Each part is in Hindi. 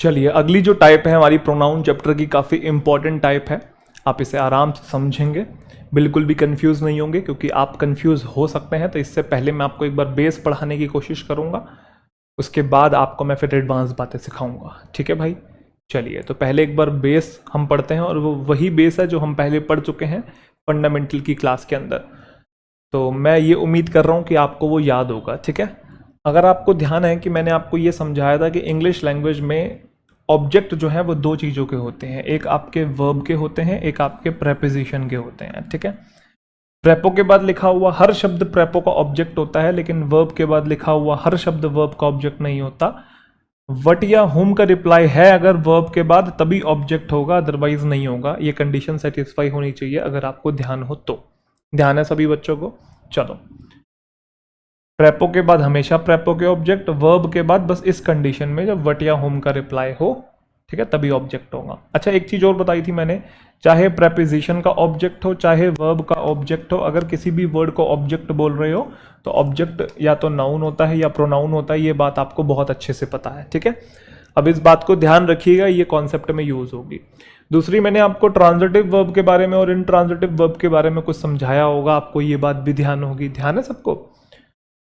चलिए अगली जो टाइप है हमारी प्रोनाउन चैप्टर की, काफ़ी इंपॉर्टेंट टाइप है। आप इसे आराम से समझेंगे, बिल्कुल भी कंफ्यूज नहीं होंगे, क्योंकि आप कंफ्यूज हो सकते हैं। तो इससे पहले मैं आपको एक बार बेस पढ़ाने की कोशिश करूंगा, उसके बाद आपको मैं फिर एडवांस बातें सिखाऊंगा। ठीक है भाई, चलिए तो पहले एक बार बेस हम पढ़ते हैं, और वो वही बेस है जो हम पहले पढ़ चुके हैं फंडामेंटल की क्लास के अंदर। तो मैं ये उम्मीद कर रहा हूँ कि आपको वो याद होगा। ठीक है, अगर आपको ध्यान है कि मैंने आपको ये समझाया था कि इंग्लिश लैंग्वेज में ऑब्जेक्ट जो है वो दो चीज़ों के होते हैं, एक आपके वर्ब के होते हैं, एक आपके प्रेपोजिशन के होते हैं। ठीक है, प्रेपो के बाद लिखा हुआ हर शब्द प्रेपो का ऑब्जेक्ट होता है, लेकिन वर्ब के बाद लिखा हुआ हर शब्द वर्ब का ऑब्जेक्ट नहीं होता। वट या हुम का रिप्लाई है अगर वर्ब के बाद, तभी ऑब्जेक्ट होगा, अदरवाइज नहीं होगा। ये कंडीशन सेटिस्फाई होनी चाहिए अगर आपको ध्यान हो तो। ध्यान है सभी बच्चों को? चलो, प्रेपो के बाद हमेशा प्रेपो के ऑब्जेक्ट, वर्ब के बाद बस इस कंडीशन में जब वट या होम का रिप्लाई हो, ठीक है, तभी ऑब्जेक्ट होगा। अच्छा, एक चीज और बताई थी मैंने, चाहे प्रेपोजिशन का ऑब्जेक्ट हो चाहे वर्ब का ऑब्जेक्ट हो, अगर किसी भी वर्ड को ऑब्जेक्ट बोल रहे हो तो ऑब्जेक्ट या तो नाउन होता है या प्रोनाउन होता है। ये बात आपको बहुत अच्छे से पता है। ठीक है, अब इस बात को ध्यान रखिएगा, ये कॉन्सेप्ट में यूज होगी। दूसरी, मैंने आपको ट्रांजिटिव वर्ब के बारे में और इनट्रांजिटिव वर्ब के बारे में कुछ समझाया होगा, आपको ये बात भी ध्यान होगी। ध्यान है सबको?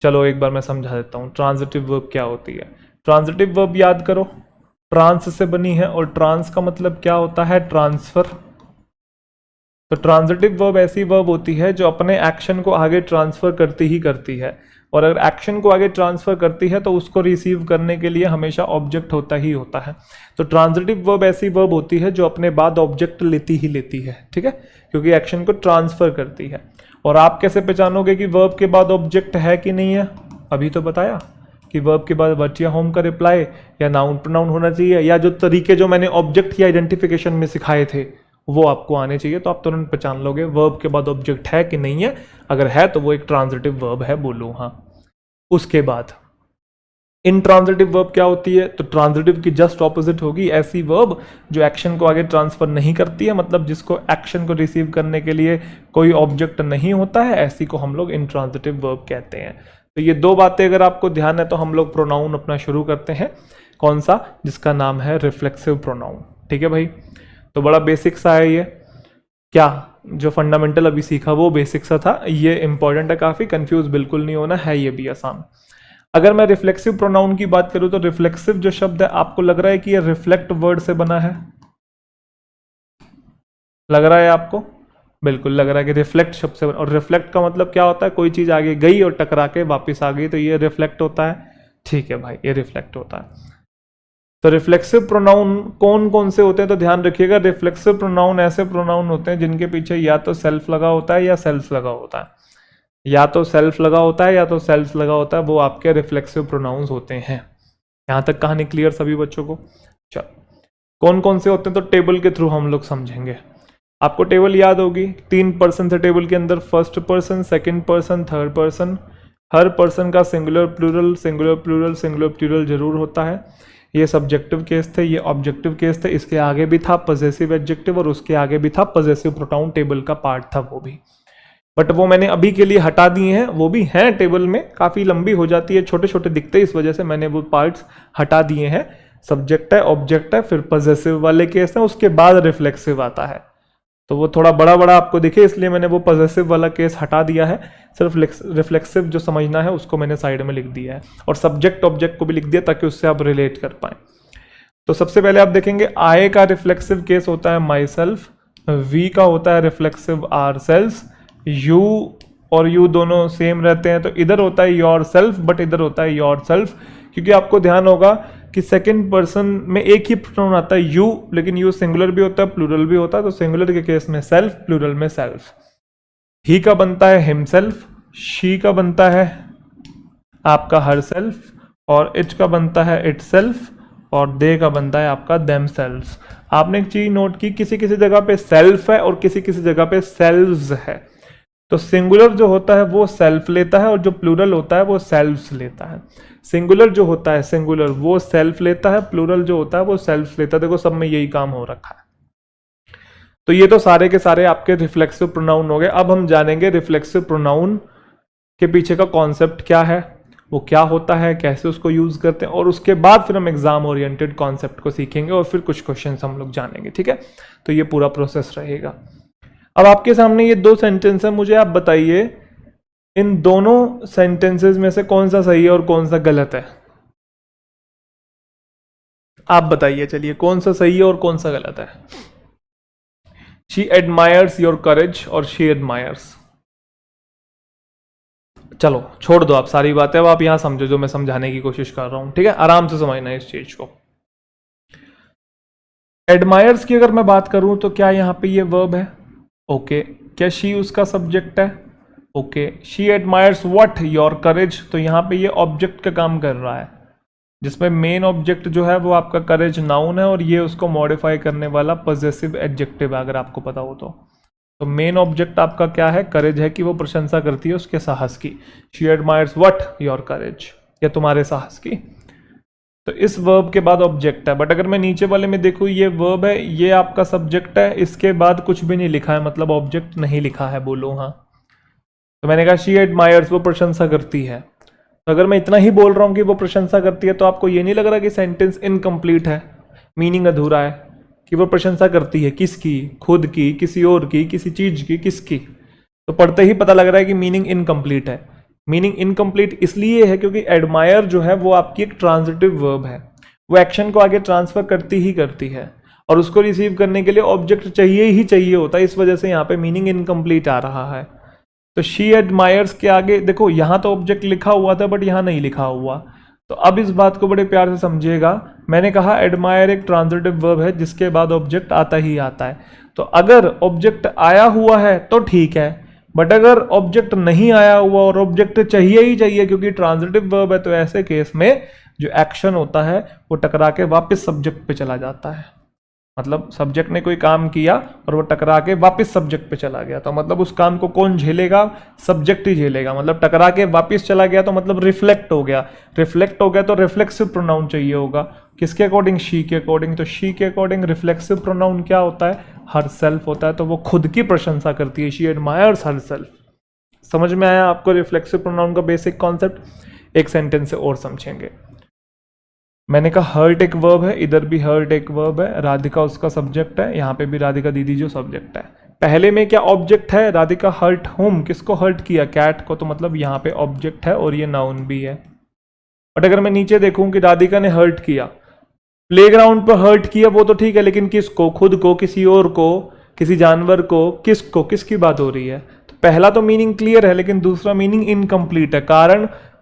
चलो एक बार मैं समझा देता हूँ ट्रांजिटिव वर्ब क्या होती है। ट्रांजिटिव वर्ब याद करो, ट्रांस से बनी है, और ट्रांस का मतलब क्या होता है? ट्रांसफर। तो ट्रांजिटिव वर्ब ऐसी वर्ब होती है जो अपने एक्शन को आगे ट्रांसफर करती ही करती है, और अगर एक्शन को आगे ट्रांसफर करती है तो उसको रिसीव करने के लिए हमेशा ऑब्जेक्ट होता ही होता है। तो ट्रांजिटिव वर्ब ऐसी वर्ब होती है जो अपने बाद ऑब्जेक्ट लेती ही लेती है। ठीक है, क्योंकि एक्शन को ट्रांसफर करती है। और आप कैसे पहचानोगे कि वर्ब के बाद ऑब्जेक्ट है कि नहीं है? अभी तो बताया कि वर्ब के बाद वट या होम का रिप्लाई या नाउन प्रोनाउन होना चाहिए, या जो तरीके जो मैंने ऑब्जेक्ट की आइडेंटिफिकेशन में सिखाए थे वो आपको आने चाहिए। तो आप तुरंत पहचान लोगे वर्ब के बाद ऑब्जेक्ट है कि नहीं है। अगर है तो वो एक ट्रांजिटिव वर्ब है, बोलो हाँ। उसके बाद इनट्रांजिटिव वर्ब क्या होती है? तो ट्रांजिटिव की जस्ट ऑपोजिट होगी, ऐसी वर्ब जो एक्शन को आगे ट्रांसफर नहीं करती है, मतलब जिसको एक्शन को रिसीव करने के लिए कोई ऑब्जेक्ट नहीं होता है, ऐसी को हम लोग इनट्रांजिटिव वर्ब कहते हैं। तो ये दो बातें अगर आपको ध्यान है तो हम लोग प्रोनाउन अपना शुरू करते हैं। कौन सा? जिसका नाम है रिफ्लेक्सिव प्रोनाउन। ठीक है भाई, तो बड़ा बेसिक सा है ये। क्या जो फंडामेंटल अभी सीखा वो बेसिक सा था, ये इंपॉर्टेंट है काफी, कंफ्यूज बिल्कुल नहीं होना है, ये भी आसान। अगर मैं रिफ्लेक्सिव प्रोनाउन की बात करूं तो रिफ्लेक्सिव जो शब्द है, आपको लग रहा है कि ये रिफ्लेक्ट वर्ड से बना है? लग रहा है आपको? बिल्कुल लग रहा है कि रिफ्लेक्ट शब्द से बना। और रिफ्लेक्ट का मतलब क्या होता है? कोई चीज आगे गई और टकरा के वापिस आ गई, तो ये रिफ्लेक्ट होता है। ठीक है भाई, ये रिफ्लेक्ट होता है। तो रिफ्लेक्सिव प्रोनाउन कौन कौन से होते हैं? तो ध्यान रखिएगा, रिफ्लेक्सिव प्रोनाउन ऐसे प्रोनाउन होते हैं जिनके पीछे या तो सेल्फ लगा होता है या सेल्स लगा होता है, या तो सेल्फ लगा होता है या तो सेल्स लगा होता है, वो आपके रिफ्लेक्सिव प्रोनाउंस होते हैं। यहां तक कहानी क्लियर सभी बच्चों को? चलो, कौन कौन से होते हैं तो टेबल के थ्रू हम लोग समझेंगे। आपको टेबल याद होगी, 3 पर्सन थे टेबल के अंदर, first person, second person, third person. हर पर्सन का singular plural singular plural singular plural जरूर होता है। ये सब्जेक्टिव केस थे, ये ऑब्जेक्टिव केस थे। इसके आगे भी था पजेसिव एडजेक्टिव, और उसके आगे भी था पजेसिव प्रोनाउन, टेबल का पार्ट था वो भी, बट वो मैंने अभी के लिए हटा दिए हैं। वो भी हैं टेबल में, काफी लंबी हो जाती है, छोटे छोटे दिखते हैं, इस वजह से मैंने वो पार्ट्स हटा दिए हैं। सब्जेक्ट है, ऑब्जेक्ट है, फिर पजेसिव वाले केस है, उसके बाद रिफ्लेक्सिव आता है। तो वो थोड़ा बड़ा बड़ा आपको दिखे, इसलिए मैंने वो पजेसिव वाला केस हटा दिया है। सिर्फ रिफ्लेक्सिव जो समझना है उसको मैंने साइड में लिख दिया है, और सब्जेक्ट ऑब्जेक्ट को भी लिख दिया ताकि उससे आप रिलेट कर पाए। तो सबसे पहले आप देखेंगे, आई का रिफ्लेक्सिव केस होता है माई सेल्फ, वी का होता है रिफ्लेक्सिव आर सेल्स, यू और यू दोनों सेम रहते हैं, तो इधर होता है योर सेल्फ, बट इधर होता है योर सेल्फ, क्योंकि आपको ध्यान होगा कि सेकंड पर्सन में एक ही प्रोनाउन आता है यू, लेकिन यू सिंगुलर भी होता है प्लूरल भी होता है। तो सिंगुलर के केस में सेल्फ, प्लूरल में सेल्फ। ही का बनता है हिमसेल्फ, शी का बनता है आपका हर सेल्फ, और इट का बनता है इट सेल्फ, और दे का बनता है आपका देम सेल्फ। आपने एक चीज नोट की, किसी किसी जगह पे सेल्फ है और किसी किसी जगह पे सेल्व्स है। तो सिंगुलर जो होता है वो सेल्फ लेता है, और जो प्लूरल होता है वो सेल्व्स लेता है। सिंगुलर जो होता है सिंगुलर वो सेल्फ लेता है, प्लूरल जो होता है वो सेल्फ लेता है। देखो सब में यही काम हो रखा है। तो ये तो सारे के सारे आपके रिफ्लेक्सिव प्रोनाउन हो गए। अब हम जानेंगे रिफ्लेक्सिव प्रोनाउन के पीछे का कॉन्सेप्ट क्या है, वो क्या होता है, कैसे उसको यूज़ करते हैं, और उसके बाद फिर हम एग्जाम ओरिएंटेड कॉन्सेप्ट को सीखेंगे और फिर कुछ क्वेश्चन हम लोग जानेंगे। ठीक है, तो ये पूरा प्रोसेस रहेगा। अब आपके सामने ये 2 सेंटेंस है, मुझे आप बताइए इन दोनों सेंटेंसेस में से कौन सा सही है और कौन सा गलत है। आप बताइए, चलिए कौन सा सही है और कौन सा गलत है। शी एडमायर्स योर करेज और शी एडमायर्स। चलो छोड़ दो आप सारी बातें, अब आप यहां समझो जो मैं समझाने की कोशिश कर रहा हूं। ठीक है, आराम से समझना इस चीज को। एडमायर्स की अगर मैं बात करूं तो क्या यहां पे ये वर्ब है? ओके। क्या शी उसका सब्जेक्ट है? Okay. She admires what? Your करेज। तो यहां पे ये ऑब्जेक्ट का काम कर रहा है, जिसमें मेन ऑब्जेक्ट जो है वो आपका करेज नाउन है और ये उसको मॉडिफाई करने वाला पॉजेसिव एडजेक्टिव है, अगर आपको पता हो तो मेन ऑब्जेक्ट आपका क्या है? करेज है, कि वो प्रशंसा करती है उसके साहस की। She admires what? योर करेज, या तुम्हारे साहस की। तो इस वर्ब के बाद ऑब्जेक्ट है, बट अगर मैं नीचे वाले में देखूँ, ये वर्ब है, ये आपका सब्जेक्ट है, इसके बाद कुछ भी नहीं लिखा है, मतलब ऑब्जेक्ट नहीं लिखा है। बोलो हाँ। तो मैंने कहा शी एडमायर्स, वो प्रशंसा करती है। तो अगर मैं इतना ही बोल रहा हूँ कि वो प्रशंसा करती है, तो आपको ये नहीं लग रहा कि सेंटेंस इनकम्प्लीट है, मीनिंग अधूरा है? कि वो प्रशंसा करती है किसकी? खुद की, किसी और की, किसी चीज की, किसकी? तो पढ़ते ही पता लग रहा है कि मीनिंग इनकम्प्लीट है। मीनिंग इनकम्प्लीट इसलिए है क्योंकि एडमायर जो है वो आपकी एक ट्रांजिटिव वर्ब है, वो एक्शन को आगे ट्रांसफर करती ही करती है, और उसको रिसीव करने के लिए ऑब्जेक्ट चाहिए ही चाहिए होता है। इस वजह से यहाँ पे मीनिंग इनकम्प्लीट आ रहा है। तो शी एडमायर्स के आगे देखो, यहां तो ऑब्जेक्ट लिखा हुआ था बट यहां नहीं लिखा हुआ। तो अब इस बात को बड़े प्यार से समझिएगा, मैंने कहा एडमायर एक ट्रांजिटिव वर्ब है जिसके बाद ऑब्जेक्ट आता ही आता है। तो अगर ऑब्जेक्ट आया हुआ है तो ठीक है, बट अगर ऑब्जेक्ट नहीं आया हुआ और ऑब्जेक्ट चाहिए ही चाहिए क्योंकि ट्रांजिटिव वर्ब है, तो ऐसे केस में जो एक्शन होता है वो टकरा के वापस सब्जेक्ट पे चला जाता है। मतलब सब्जेक्ट ने कोई काम किया और वो टकरा के वापस सब्जेक्ट पे चला गया, तो मतलब उस काम को कौन झेलेगा? सब्जेक्ट ही झेलेगा। मतलब टकरा के वापस चला गया तो मतलब रिफ्लेक्ट हो गया। रिफ्लेक्ट हो गया तो रिफ्लेक्सिव प्रोनाउन चाहिए होगा। किसके अकॉर्डिंग? शी के अकॉर्डिंग। तो शी के अकॉर्डिंग रिफ्लेक्सिव प्रोनाउन क्या होता है? हर सेल्फ होता है। तो वो खुद की प्रशंसा करती है, शी एडमायर्स हर सेल्फ। समझ में आया आपको रिफ्लेक्सिव प्रोनाउन का बेसिक कॉन्सेप्ट? एक सेंटेंस से और समझेंगे। मैंने कहा हर्ट एक वर्ब है, इधर भी हर्ट एक वर्ब है, राधिका उसका सब्जेक्ट है, यहाँ पे भी राधिका दीदी जो सब्जेक्ट है। पहले में क्या ऑब्जेक्ट है? राधिका हर्ट होम, किसको हर्ट किया? कैट को। तो मतलब यहाँ पे ऑब्जेक्ट है और ये नाउन भी है। बट अगर मैं नीचे देखूं कि राधिका ने हर्ट किया, प्लेग्राउंड पर हर्ट किया, वो तो ठीक है, लेकिन किसको? खुद को, किसी और को, किसी जानवर को, किसको? किसकी बात हो रही है? तो पहला तो मीनिंग क्लियर है, लेकिन दूसरा मीनिंग इनकम्प्लीट है।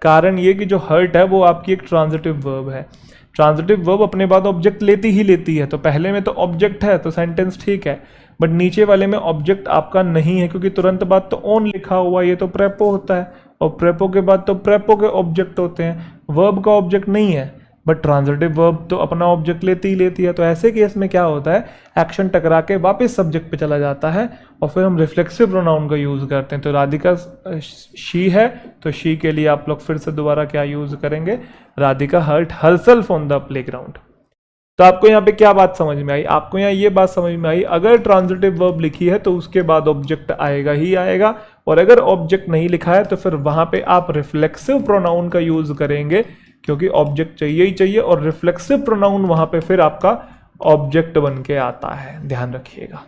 कारण ये कि जो हर्ट है वो आपकी एक ट्रांजिटिव वर्ब है। ट्रांजिटिव वर्ब अपने बाद ऑब्जेक्ट लेती ही लेती है। तो पहले में तो ऑब्जेक्ट है तो सेंटेंस ठीक है, बट नीचे वाले में ऑब्जेक्ट आपका नहीं है क्योंकि तुरंत बाद तो ऑन लिखा हुआ, ये तो प्रेपो होता है, और प्रेपो के बाद तो प्रेपो के ऑब्जेक्ट होते हैं, वर्ब का ऑब्जेक्ट नहीं है। बट ट्रांजिटिव वर्ब तो अपना ऑब्जेक्ट लेती ही लेती है। तो ऐसे केस में क्या होता है? एक्शन टकरा के वापस सब्जेक्ट पे चला जाता है और फिर हम रिफ्लेक्सिव प्रोनाउन का यूज करते हैं। तो राधिका शी है, तो शी के लिए आप लोग फिर से दोबारा क्या यूज करेंगे? Radhika hurt herself on the playground. तो आपको यहाँ पे क्या बात समझ में आई? आपको यहाँ ये बात समझ में आई, अगर ट्रांजिटिव वर्ब लिखी है तो उसके बाद ऑब्जेक्ट आएगा ही आएगा, और अगर ऑब्जेक्ट नहीं लिखा है तो फिर वहां पे आप रिफ्लेक्सिव प्रोनाउन का यूज करेंगे, क्योंकि ऑब्जेक्ट चाहिए ही चाहिए, और रिफ्लेक्सिव प्रोनाउन वहां पे फिर आपका ऑब्जेक्ट बन के आता है। ध्यान रखिएगा।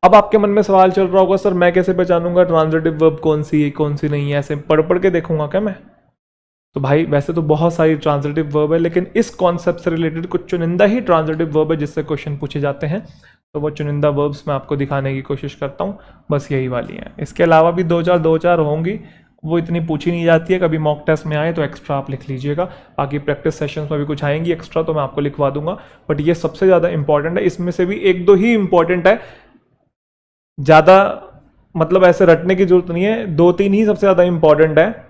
अब आपके मन में सवाल चल रहा होगा, सर मैं कैसे पहचानूंगा ट्रांजिटिव वर्ब कौन सी है कौन सी नहीं है? ऐसे पढ़ पढ़ के देखूंगा क्या मैं? तो भाई वैसे तो बहुत सारी ट्रांजिटिव वर्ब है, लेकिन इस कॉन्सेप्ट से रिलेटेड कुछ चुनिंदा ही ट्रांजिटिव वर्ब है जिससे क्वेश्चन पूछे जाते हैं। तो वो चुनिंदा वर्ब्स मैं आपको दिखाने की कोशिश करता हूँ, बस यही वाली हैं। इसके अलावा भी दो चार होंगी, वो इतनी पूछी नहीं जाती है। कभी मॉक टेस्ट में आए तो एक्स्ट्रा आप लिख लीजिएगा, बाकी प्रैक्टिस सेशंस में भी कुछ आएंगी एक्स्ट्रा तो मैं आपको लिखवा दूंगा। बट ये सबसे ज़्यादा इंपॉर्टेंट है, इसमें से भी एक दो ही इंपॉर्टेंट है, ज़्यादा मतलब ऐसे रटने की जरूरत नहीं है, 2-3 ही सबसे ज़्यादा इंपॉर्टेंट है,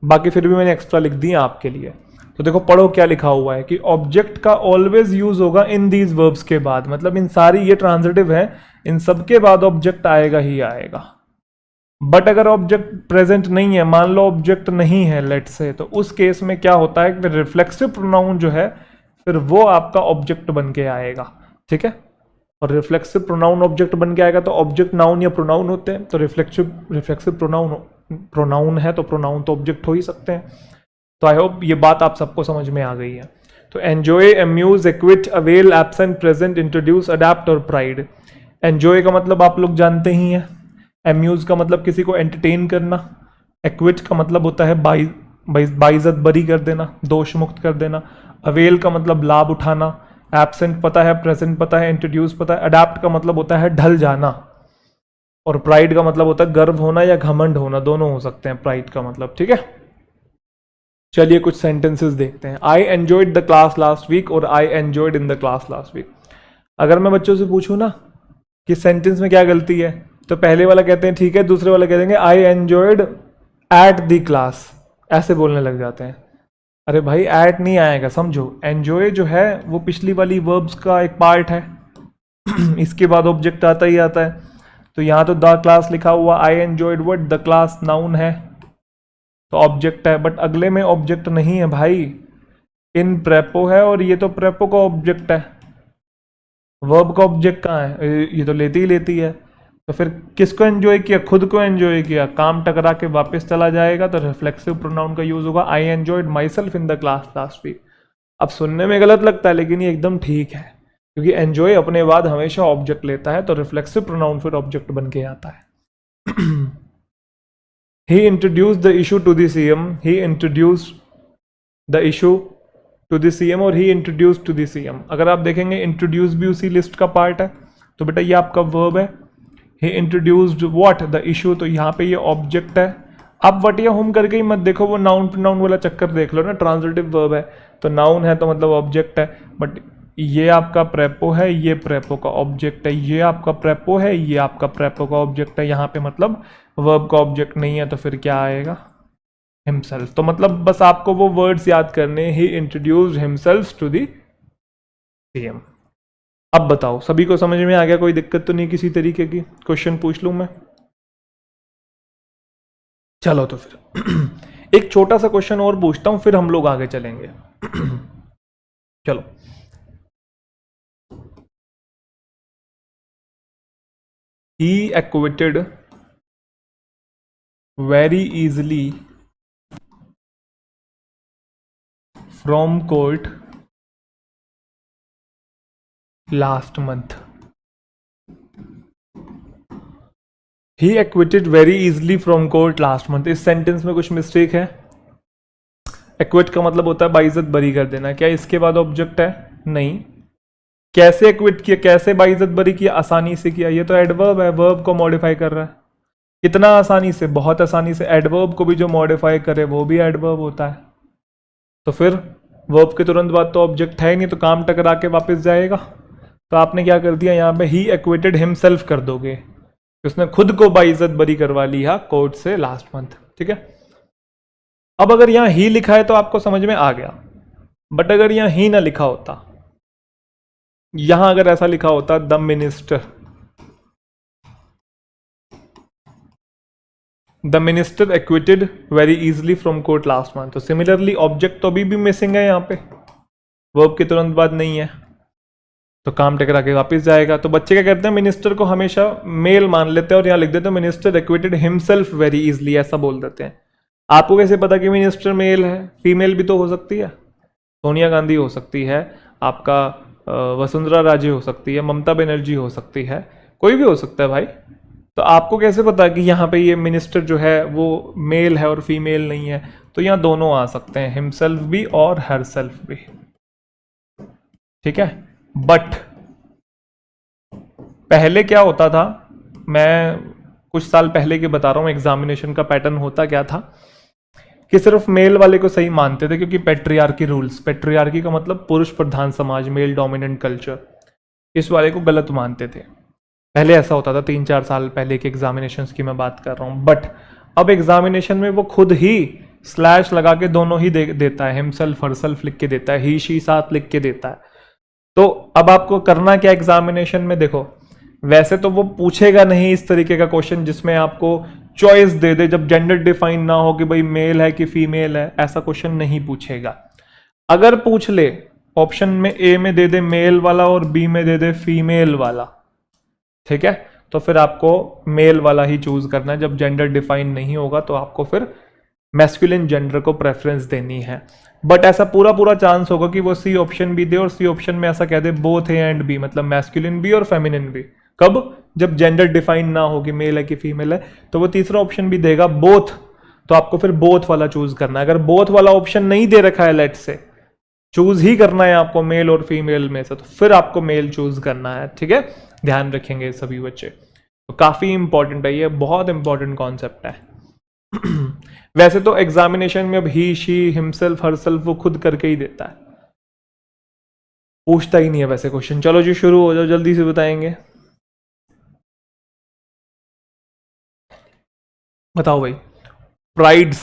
बाकी फिर भी मैंने एक्स्ट्रा लिख दिए आपके लिए। तो देखो पढ़ो क्या लिखा हुआ है कि ऑब्जेक्ट का ऑलवेज यूज होगा इन दीज वर्ब्स के बाद, मतलब इन सारी ये ट्रांजिटिव है, इन सब के बाद ऑब्जेक्ट आएगा ही आएगा। बट अगर ऑब्जेक्ट प्रेजेंट नहीं है, मान लो ऑब्जेक्ट नहीं है लेट से, तो उस केस में क्या होता है कि रिफ्लेक्सिव प्रोनाउन जो है फिर वो आपका ऑब्जेक्ट बन के आएगा। ठीक है, और रिफ्लेक्सिव प्रोनाउन ऑब्जेक्ट बन के आएगा, तो ऑब्जेक्ट नाउन या प्रोनाउन होते हैं, तो रिफ्लेक्सिव प्रोनाउन प्रोनाउन है तो प्रोनाउन तो ऑब्जेक्ट हो ही सकते हैं। तो आई होप ये बात आप सबको समझ में आ गई है। तो enjoy, amuse, acquit, avail, absent, present, introduce, adept और प्राइड। एंजॉय का मतलब आप लोग जानते ही हैं। अम्यूज का मतलब किसी को एंटरटेन करना। एक्विट का मतलब होता है बाइज्जत बरी कर देना, दोष मुक्त कर देना। अवेल का मतलब लाभ उठाना। एब्सेंट पता है, प्रेजेंट पता है, इंट्रोड्यूस पता है। अडेप्ट का मतलब होता है ढल जाना। और प्राइड का मतलब होता है गर्व होना या घमंड होना, दोनों हो सकते हैं प्राइड का मतलब, ठीक है। चलिए कुछ सेंटेंसेस देखते हैं। I enjoyed the class last week और I enjoyed in the class last week. अगर मैं बच्चों से पूछूं ना कि सेंटेंस में क्या गलती है, तो पहले वाला कहते हैं ठीक है, दूसरे वाला कह देंगे I enjoyed at the class, ऐसे बोलने लग जाते हैं। अरे भाई एट नहीं आएगा, समझो। एंजॉय जो है वो पिछली वाली वर्ब्स का एक पार्ट है इसके बाद ऑब्जेक्ट आता ही आता है। तो यहाँ तो द क्लास लिखा हुआ, I enjoyed what, the class noun है तो ऑब्जेक्ट है, बट अगले में ऑब्जेक्ट नहीं है भाई, इन प्रेपो है और ये तो प्रेपो का ऑब्जेक्ट है। वर्ब का ऑब्जेक्ट कहाँ है, ये तो लेती ही लेती है। तो फिर किसको एंजॉय किया, खुद को एंजॉय किया। काम टकरा के वापस चला जाएगा तो रिफ्लेक्सिव प्रोनाउन का यूज होगा, I enjoyed myself in the class last week. अब सुनने में गलत लगता है लेकिन ये एकदम ठीक है, क्योंकि एंजॉय अपने बाद हमेशा ऑब्जेक्ट लेता है, तो रिफ्लेक्सिव प्रोनाउन फिर ऑब्जेक्ट बन के आता है। He introduced the issue to the CM. He introduced the issue to the CM और he introduced to the CM। अगर आप देखेंगे introduce भी उसी लिस्ट का पार्ट है, तो बेटा ये आपका वर्ब है। He introduced what the issue, तो यहाँ पे ये ऑब्जेक्ट है। अब वट या होम करके ही मत देखो, वो नाउन प्रोनाउन वाला चक्कर देख लो ना, ट्रांजिटिव वर्ब है तो नाउन है तो मतलब ऑब्जेक्ट है। बट ये आपका प्रेपो है, ये प्रेपो का ऑब्जेक्ट है, ये आपका प्रेपो है, ये आपका प्रेपो का ऑब्जेक्ट है। यहाँ पे मतलब वर्ब का ऑब्जेक्ट नहीं है तो फिर क्या आएगा, हिमसेल्फ। तो मतलब बस आपको वो वर्ड्स याद करने, he introduced himself to the CM. अब बताओ सभी को समझ में आ गया, कोई दिक्कत तो नहीं किसी तरीके की? क्वेश्चन पूछ लूं मैं? चलो तो फिर एक छोटा सा क्वेश्चन और पूछता हूं, फिर हम लोग आगे चलेंगे। चलो, he acquitted very easily from court last month। he acquitted very easily from court last month। इस सेंटेंस में कुछ मिस्टेक है। एक्विट का मतलब होता है बाइज्जत बरी कर देना, क्या इसके बाद ऑब्जेक्ट है? नहीं। कैसे एक्विट किया, कैसे बाइज्जत बरी किया? आसानी से किया, ये तो एडवर्ब है, वर्ब को मॉडिफाई कर रहा है। कितना आसानी से, बहुत आसानी से। एडवर्ब को भी जो मॉडिफाई करे वो भी एडवर्ब होता है। तो फिर वर्ब के तुरंत बाद तो ऑब्जेक्ट है नहीं, तो काम टकरा के वापस जाएगा। तो आपने क्या कर दिया यहाँ पे, ही एक्विटेड हिमसेल्फ कर दोगे, उसने खुद को बाइज्जत बरी करवा लिया कोर्ट से लास्ट मंथ, ठीक है। अब अगर यहां ही लिखा है तो आपको समझ में आ गया, बट अगर यहां ही ना लिखा होता, यहां अगर ऐसा लिखा होता the minister acquitted very easily from court last month, तो सिमिलरली ऑब्जेक्ट तो अभी भी मिसिंग है यहाँ पे, वर्ब के तुरंत बाद नहीं है, तो काम टकरा के वापस जाएगा। तो बच्चे क्या करते हैं, मिनिस्टर को हमेशा मेल मान लेते हैं और यहाँ लिख देते हैं minister acquitted himself very easily, ऐसा बोल देते हैं। आपको कैसे पता कि मिनिस्टर मेल है? फीमेल भी तो हो सकती है, सोनिया गांधी हो सकती है, आपका वसुंधरा राजे हो सकती है, ममता बनर्जी हो सकती है, कोई भी हो सकता है भाई। तो आपको कैसे पता कि यहाँ पे ये मिनिस्टर जो है वो मेल है और फीमेल नहीं है? तो यहाँ दोनों आ सकते हैं, हिमसेल्फ भी और हरसेल्फ भी, ठीक है। बट पहले क्या होता था, मैं कुछ साल पहले की बता रहा हूँ, एग्जामिनेशन का पैटर्न होता क्या था कि सिर्फ मेल वाले को सही मानते थे, क्योंकि पेट्रियार्की रूल्स, पेट्रियार्की का मतलब पुरुष प्रधान समाज, मेल डोमिनेंट कल्चर, इस वाले को गलत मानते थे। पहले ऐसा होता था, 3-4 साल पहले के एग्जामिनेशंस की मैं बात कर रहा हूँ। बट अब एग्जामिनेशन में वो खुद ही स्लैश लगा के दोनों ही देता है, हिमसेल्फ हरसेल्फ लिख के देता है, ही शी साथ लिख के देता है। तो अब आपको करना क्या एग्जामिनेशन में, देखो वैसे तो वो पूछेगा नहीं इस तरीके का क्वेश्चन जिसमें आपको चॉइस दे दे, जब जेंडर डिफाइन ना हो कि भाई मेल है कि फीमेल है, ऐसा क्वेश्चन नहीं पूछेगा। अगर पूछ ले, ऑप्शन में ए में दे दे मेल वाला और बी में दे दे फीमेल वाला, ठीक है, तो फिर आपको मेल वाला ही चूज करना है। जब जेंडर डिफाइन नहीं होगा तो आपको फिर मैस्कुलिन जेंडर को प्रेफरेंस देनी है। बट ऐसा पूरा पूरा चांस होगा कि वो सी ऑप्शन भी दे और सी ऑप्शन में ऐसा कह दे बोथ ए एंड बी, मतलब मैस्कुलिन भी और फेमिनिन भी। कब? जब जेंडर डिफाइन ना हो कि मेल है कि फीमेल है, तो वो तीसरा ऑप्शन भी देगा बोथ, तो आपको फिर बोथ वाला चूज करना है। अगर बोथ वाला ऑप्शन नहीं दे रखा है, लेट से चूज ही करना है आपको मेल और फीमेल में से, तो फिर आपको मेल चूज करना है। ठीक है, ध्यान रखेंगे सभी बच्चे। तो काफी इंपॉर्टेंट है ये, बहुत इंपॉर्टेंट कॉन्सेप्ट है। वैसे तो एग्जामिनेशन में अब ही, शी, हिमसेल्फ, हरसेल्फ वो खुद करके ही देता है, पूछता ही नहीं है वैसे क्वेश्चन। चलो जी शुरू हो जाओ, जल्दी से बताएंगे। बताओ भाई। प्राइड्स,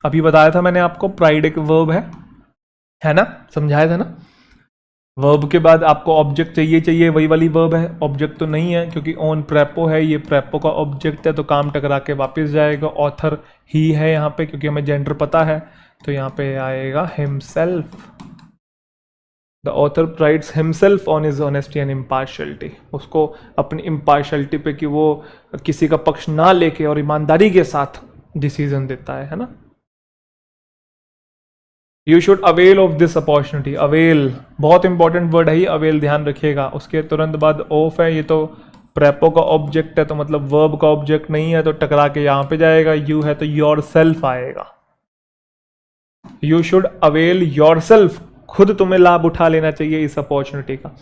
अभी बताया था मैंने आपको, प्राइड एक वर्ब है ना, समझाया था ना। वर्ब के बाद आपको ऑब्जेक्ट चाहिए, वही वाली वर्ब है। ऑब्जेक्ट तो नहीं है क्योंकि ऑन प्रेपो है, ये प्रेपो का ऑब्जेक्ट है, तो काम टकरा के वापस जाएगा। ऑथर ही है यहाँ पे क्योंकि हमें जेंडर पता है, तो यहाँ पे आएगा himself. The author prides himself on his honesty and impartiality, उसको अपनी इम्पार्शियलिटी पे कि वो किसी का पक्ष ना लेके और ईमानदारी के साथ डिसीजन देता है ना। You should avail of this opportunity, avail बहुत इंपॉर्टेंट वर्ड है ही, अवेल ध्यान रखिएगा। उसके तुरंत बाद ऑफ है, ये तो प्रेपो का ऑब्जेक्ट है, तो मतलब वर्ब का ऑब्जेक्ट नहीं है, तो टकरा के यहाँ पे जाएगा। यू है तो योर सेल्फ आएगा। You should avail your self, खुद तुम्हें लाभ उठा लेना चाहिए इस अपॉर्चुनिटी का।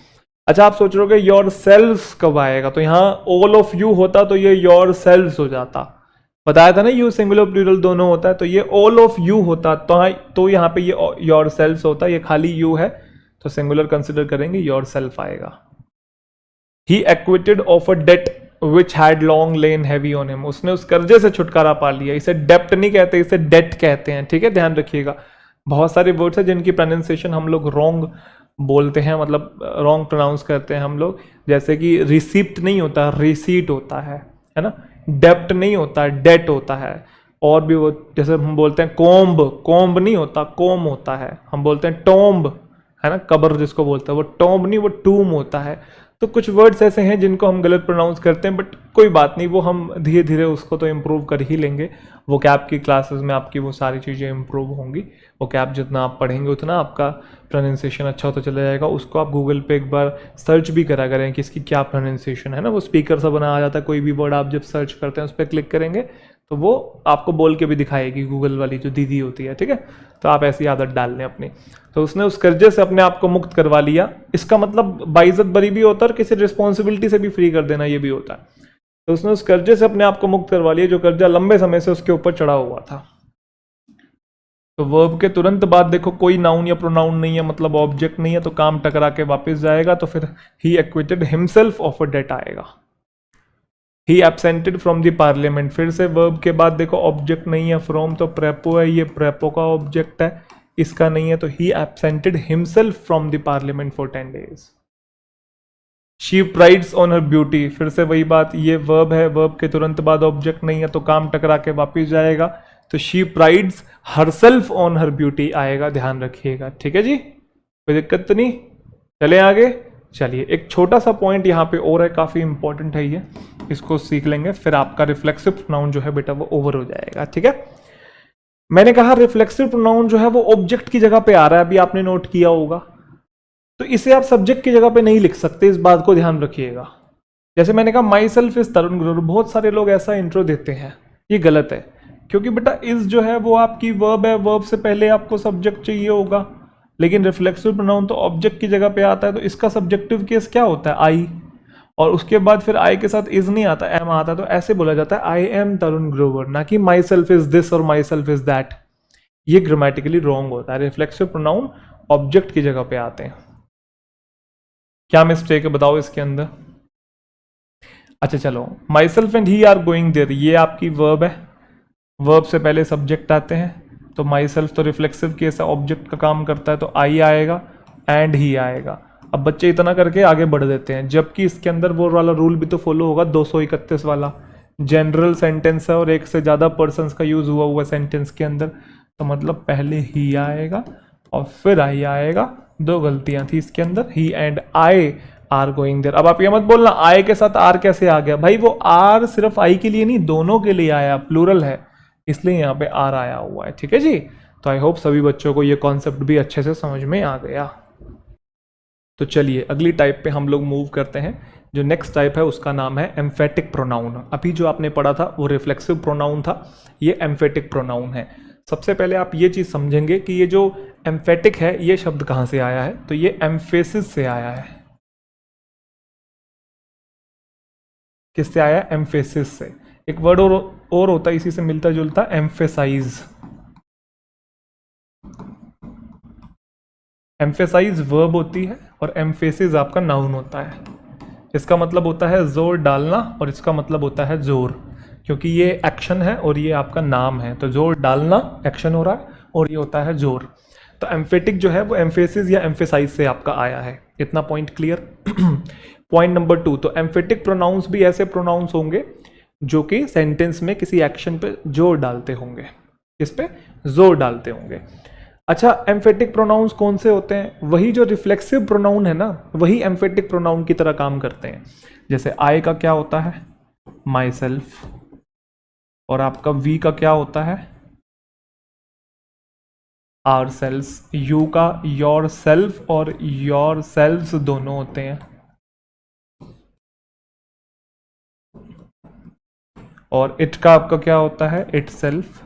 अच्छा, आप सोच रहे हो कि योर सेल्फ कब आएगा, तो यहाँ ऑल ऑफ यू होता तो ये योर सेल्फ हो जाता। बताया था ना, यू सिंगुलर प्लूरल दोनों होता है, तो ये ऑल ऑफ यू होता, तो यहाँ पे ये योर सेल्फ होता, ये खाली यू है तो सिंगुलर कंसिडर करेंगे, योर सेल्फ आएगा। He acquitted of a debt which had long lain heavy on him, उसने उस कर्जे से छुटकारा पा लिया। इसे डेप्ट नहीं कहते, इसे डेट कहते हैं। ठीक है, ध्यान रखिएगा। बहुत सारे वर्ड्स हैं जिनकी प्रोनाउंसिएशन हम लोग रॉन्ग बोलते हैं, मतलब रॉन्ग प्रोनाउंस करते हैं हम लोग। जैसे कि रिसिप्ट नहीं होता, रिसीट होता है ना। डेप्ट नहीं होता, डेट होता है। और भी वो, जैसे हम बोलते हैं कोम्ब, कोम्ब नहीं होता, कोम होता है। हम बोलते हैं टॉम्ब, है ना, कब्र जिसको बोलते हैं, वो टॉम्ब नहीं, वो टूम होता है। तो कुछ वर्ड्स ऐसे हैं जिनको हम गलत प्रोनाउंस करते हैं, बट कोई बात नहीं, वो हम धीरे धीरे उसको तो इम्प्रूव कर ही लेंगे। वो कैप की क्लासेस में आपकी वो सारी चीज़ें इम्प्रूव होंगी। वो कैप जितना आप पढ़ेंगे उतना आपका प्रोनाउंसिएशन अच्छा होता चला जाएगा। उसको आप गूगल पे एक बार सर्च भी करा करें कि इसकी क्या प्रोनाउंसिएशन है ना, वो स्पीकर सा बना आ जाता है। कोई भी वर्ड आप जब सर्च करते हैं उस पर क्लिक करेंगे तो वो आपको बोल के भी दिखाएगी, गूगल वाली जो दीदी होती है। ठीक है, तो आप ऐसी आदत डाल लें अपनी। तो उसने उस कर्जे से अपने आप को मुक्त करवा लिया। इसका मतलब बाइज्जत बरी भी होता है और किसी रिस्पॉन्सिबिलिटी से भी फ्री कर देना, ये भी होता है। तो उसने उस कर्जे से अपने आप को मुक्त करवा लिया जो कर्जा लंबे समय से उसके ऊपर चढ़ा हुआ था। तो वर्ब के तुरंत बाद देखो कोई नाउन या प्रोनाउन नहीं है, मतलब ऑब्जेक्ट नहीं है, तो काम टकरा के वापस जाएगा। तो फिर he acquitted himself of a debt आएगा। He absented from the parliament, फिर से वर्ब के बाद देखो ऑब्जेक्ट नहीं है, फ्रॉम तो प्रेपो है, ये प्रेपो का ऑब्जेक्ट है, इसका नहीं है, तो he absented himself from the parliament for 10 days। She prides on her beauty, फिर से वही बात, ये वर्ब है, वर्ब के तुरंत बाद ऑब्जेक्ट नहीं है, तो काम टकरा के वापिस जाएगा। तो she prides herself on her beauty आएगा, ध्यान रखिएगा। ठीक है जी, कोई दिक्कत तो नहीं। चले आगे। चलिए, एक छोटा सा पॉइंट यहाँ पे और है, काफी इंपॉर्टेंट है ये, इसको सीख लेंगे, फिर आपका रिफ्लेक्सिव प्रोनाउन जो है बेटा वो ओवर हो जाएगा। ठीक है, मैंने कहा रिफ्लेक्सिव प्रोनाउन जो है वो ऑब्जेक्ट की जगह पे आ रहा है, अभी आपने नोट किया होगा। तो इसे आप सब्जेक्ट की जगह पे नहीं लिख सकते, इस बात को ध्यान रखिएगा। जैसे मैंने कहा माई सेल्फ इज तरुण ग्रोवर, बहुत सारे लोग ऐसा इंट्रो देते हैं, ये गलत है। क्योंकि बेटा इज जो है वो आपकी वर्ब है, वर्ब से पहले आपको सब्जेक्ट चाहिए होगा। लेकिन रिफ्लेक्सिव प्रोनाउन तो ऑब्जेक्ट की जगह पे आता है, तो इसका सब्जेक्टिव केस क्या होता है, आई, और उसके बाद फिर आई के साथ इज नहीं आता, एम आता है। तो ऐसे बोला जाता है आई एम तरुण ग्रोवर, ना कि माई सेल्फ इज दिस और माई सेल्फ इज दैट। ये ग्रामेटिकली रॉन्ग होता है। रिफ्लेक्सिव प्रोनाउन ऑब्जेक्ट की जगह पे आते हैं। क्या मिस्टेक है बताओ इसके अंदर। अच्छा चलो, myself and he are going there, ये आपकी वर्ब है, वर्ब से पहले सब्जेक्ट आते हैं, तो माई सेल्फ तो रिफ्लेक्सिव केस है, ऑब्जेक्ट का काम करता है, तो आई आएगा एंड ही आएगा। अब बच्चे इतना करके आगे बढ़ देते हैं, जबकि इसके अंदर वो वाला रूल भी तो फॉलो होगा, 231 वाला। जनरल सेंटेंस है और एक से ज़्यादा पर्सन्स का यूज़ हुआ सेंटेंस के अंदर, तो मतलब पहले ही आएगा और फिर आई आएगा। दो गलतियां थी इसके अंदर, he and I are going there. अब आप ये मत बोलना आई के साथ आर कैसे आ गया, भाई वो आर सिर्फ आई के लिए नहीं, दोनों के लिए आया, प्लूरल है, इसलिए यहाँ पे आर आया हुआ है। ठीक है जी, तो आई होप सभी बच्चों को ये कॉन्सेप्ट भी अच्छे से समझ में आ गया। तो चलिए अगली टाइप पे हम लोग मूव करते हैं। जो नेक्स्ट टाइप है उसका नाम है एम्फेटिक प्रोनाउन। अभी जो आपने पढ़ा था वो रिफ्लेक्सिव प्रोनाउन था, ये एम्फेटिक प्रोनाउन है। सबसे पहले आप ये चीज़ समझेंगे कि ये जो एम्फेटिक है ये शब्द कहाँ से आया है, तो ये एम्फेसिस से आया है। किससे आया है? एम्फेसिस से। एक वर्ड और होता है इसी से मिलता जुलता, एम्फेसाइज। एम्फेसाइज वर्ब होती है और एम्फेसिस आपका नाउन होता है। इसका मतलब होता है जोर डालना और इसका मतलब होता है जोर, क्योंकि ये एक्शन है और ये आपका नाम है, तो जोर डालना एक्शन हो रहा है और ये होता है जोर। तो एम्फेटिक जो है वो एम्फेसिस या एम्फेसाइज से आपका आया है। इतना पॉइंट क्लियर। पॉइंट नंबर 2, तो एम्फेटिक प्रोनाउंस भी ऐसे प्रोनाउंस होंगे जो कि सेंटेंस में किसी एक्शन पे जोर डालते होंगे। किस पे? जोर डालते होंगे। अच्छा, एम्फेटिक प्रोनाउंस कौन से होते हैं? वही जो रिफ्लेक्सिव प्रोनाउन है ना, वही एम्फेटिक प्रोनाउन की तरह काम करते हैं। जैसे आई का क्या होता है? Myself. और आपका वी का क्या होता है? Ourself. यू का योर सेल्फ और योर सेल्फ्स दोनों होते हैं। और इट का आपका क्या होता है? It self.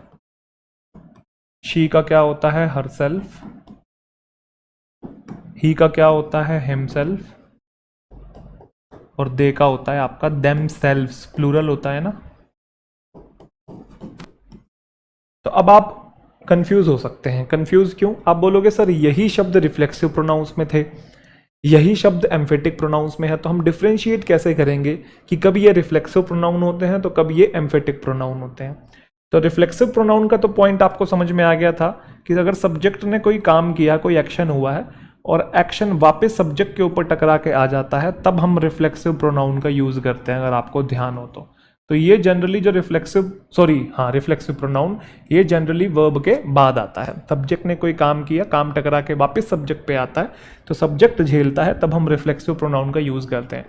शी का क्या होता है? Her self. ही का क्या होता है? हिमसेल्फ। और दे का होता है आपका देम सेल्व्स, प्लूरल होता है ना। तो अब आप कंफ्यूज हो सकते हैं। कंफ्यूज क्यों? आप बोलोगे सर यही शब्द रिफ्लेक्सिव प्रोनाउंस में थे, यही शब्द एम्फेटिक प्रोनाउंस में है, तो हम डिफरेंशिएट कैसे करेंगे कि कब ये रिफ्लेक्सिव प्रोनाउन होते हैं तो कब ये एम्फेटिक प्रोनाउन होते हैं। तो रिफ्लेक्सिव प्रोनाउन का तो पॉइंट आपको समझ में आ गया था कि अगर सब्जेक्ट ने कोई काम किया, कोई एक्शन हुआ है और एक्शन वापस सब्जेक्ट के ऊपर टकरा के आ जाता है, तब हम रिफ्लेक्सिव प्रोनाउन का यूज करते हैं, अगर आपको ध्यान हो तो ये जनरली जो रिफ्लेक्सिव प्रोनाउन ये जनरली वर्ब के बाद आता है। सब्जेक्ट ने कोई काम किया, काम टकरा के वापस सब्जेक्ट पे आता है, तो सब्जेक्ट झेलता है, तब हम रिफ्लेक्सिव प्रोनाउन का यूज करते हैं।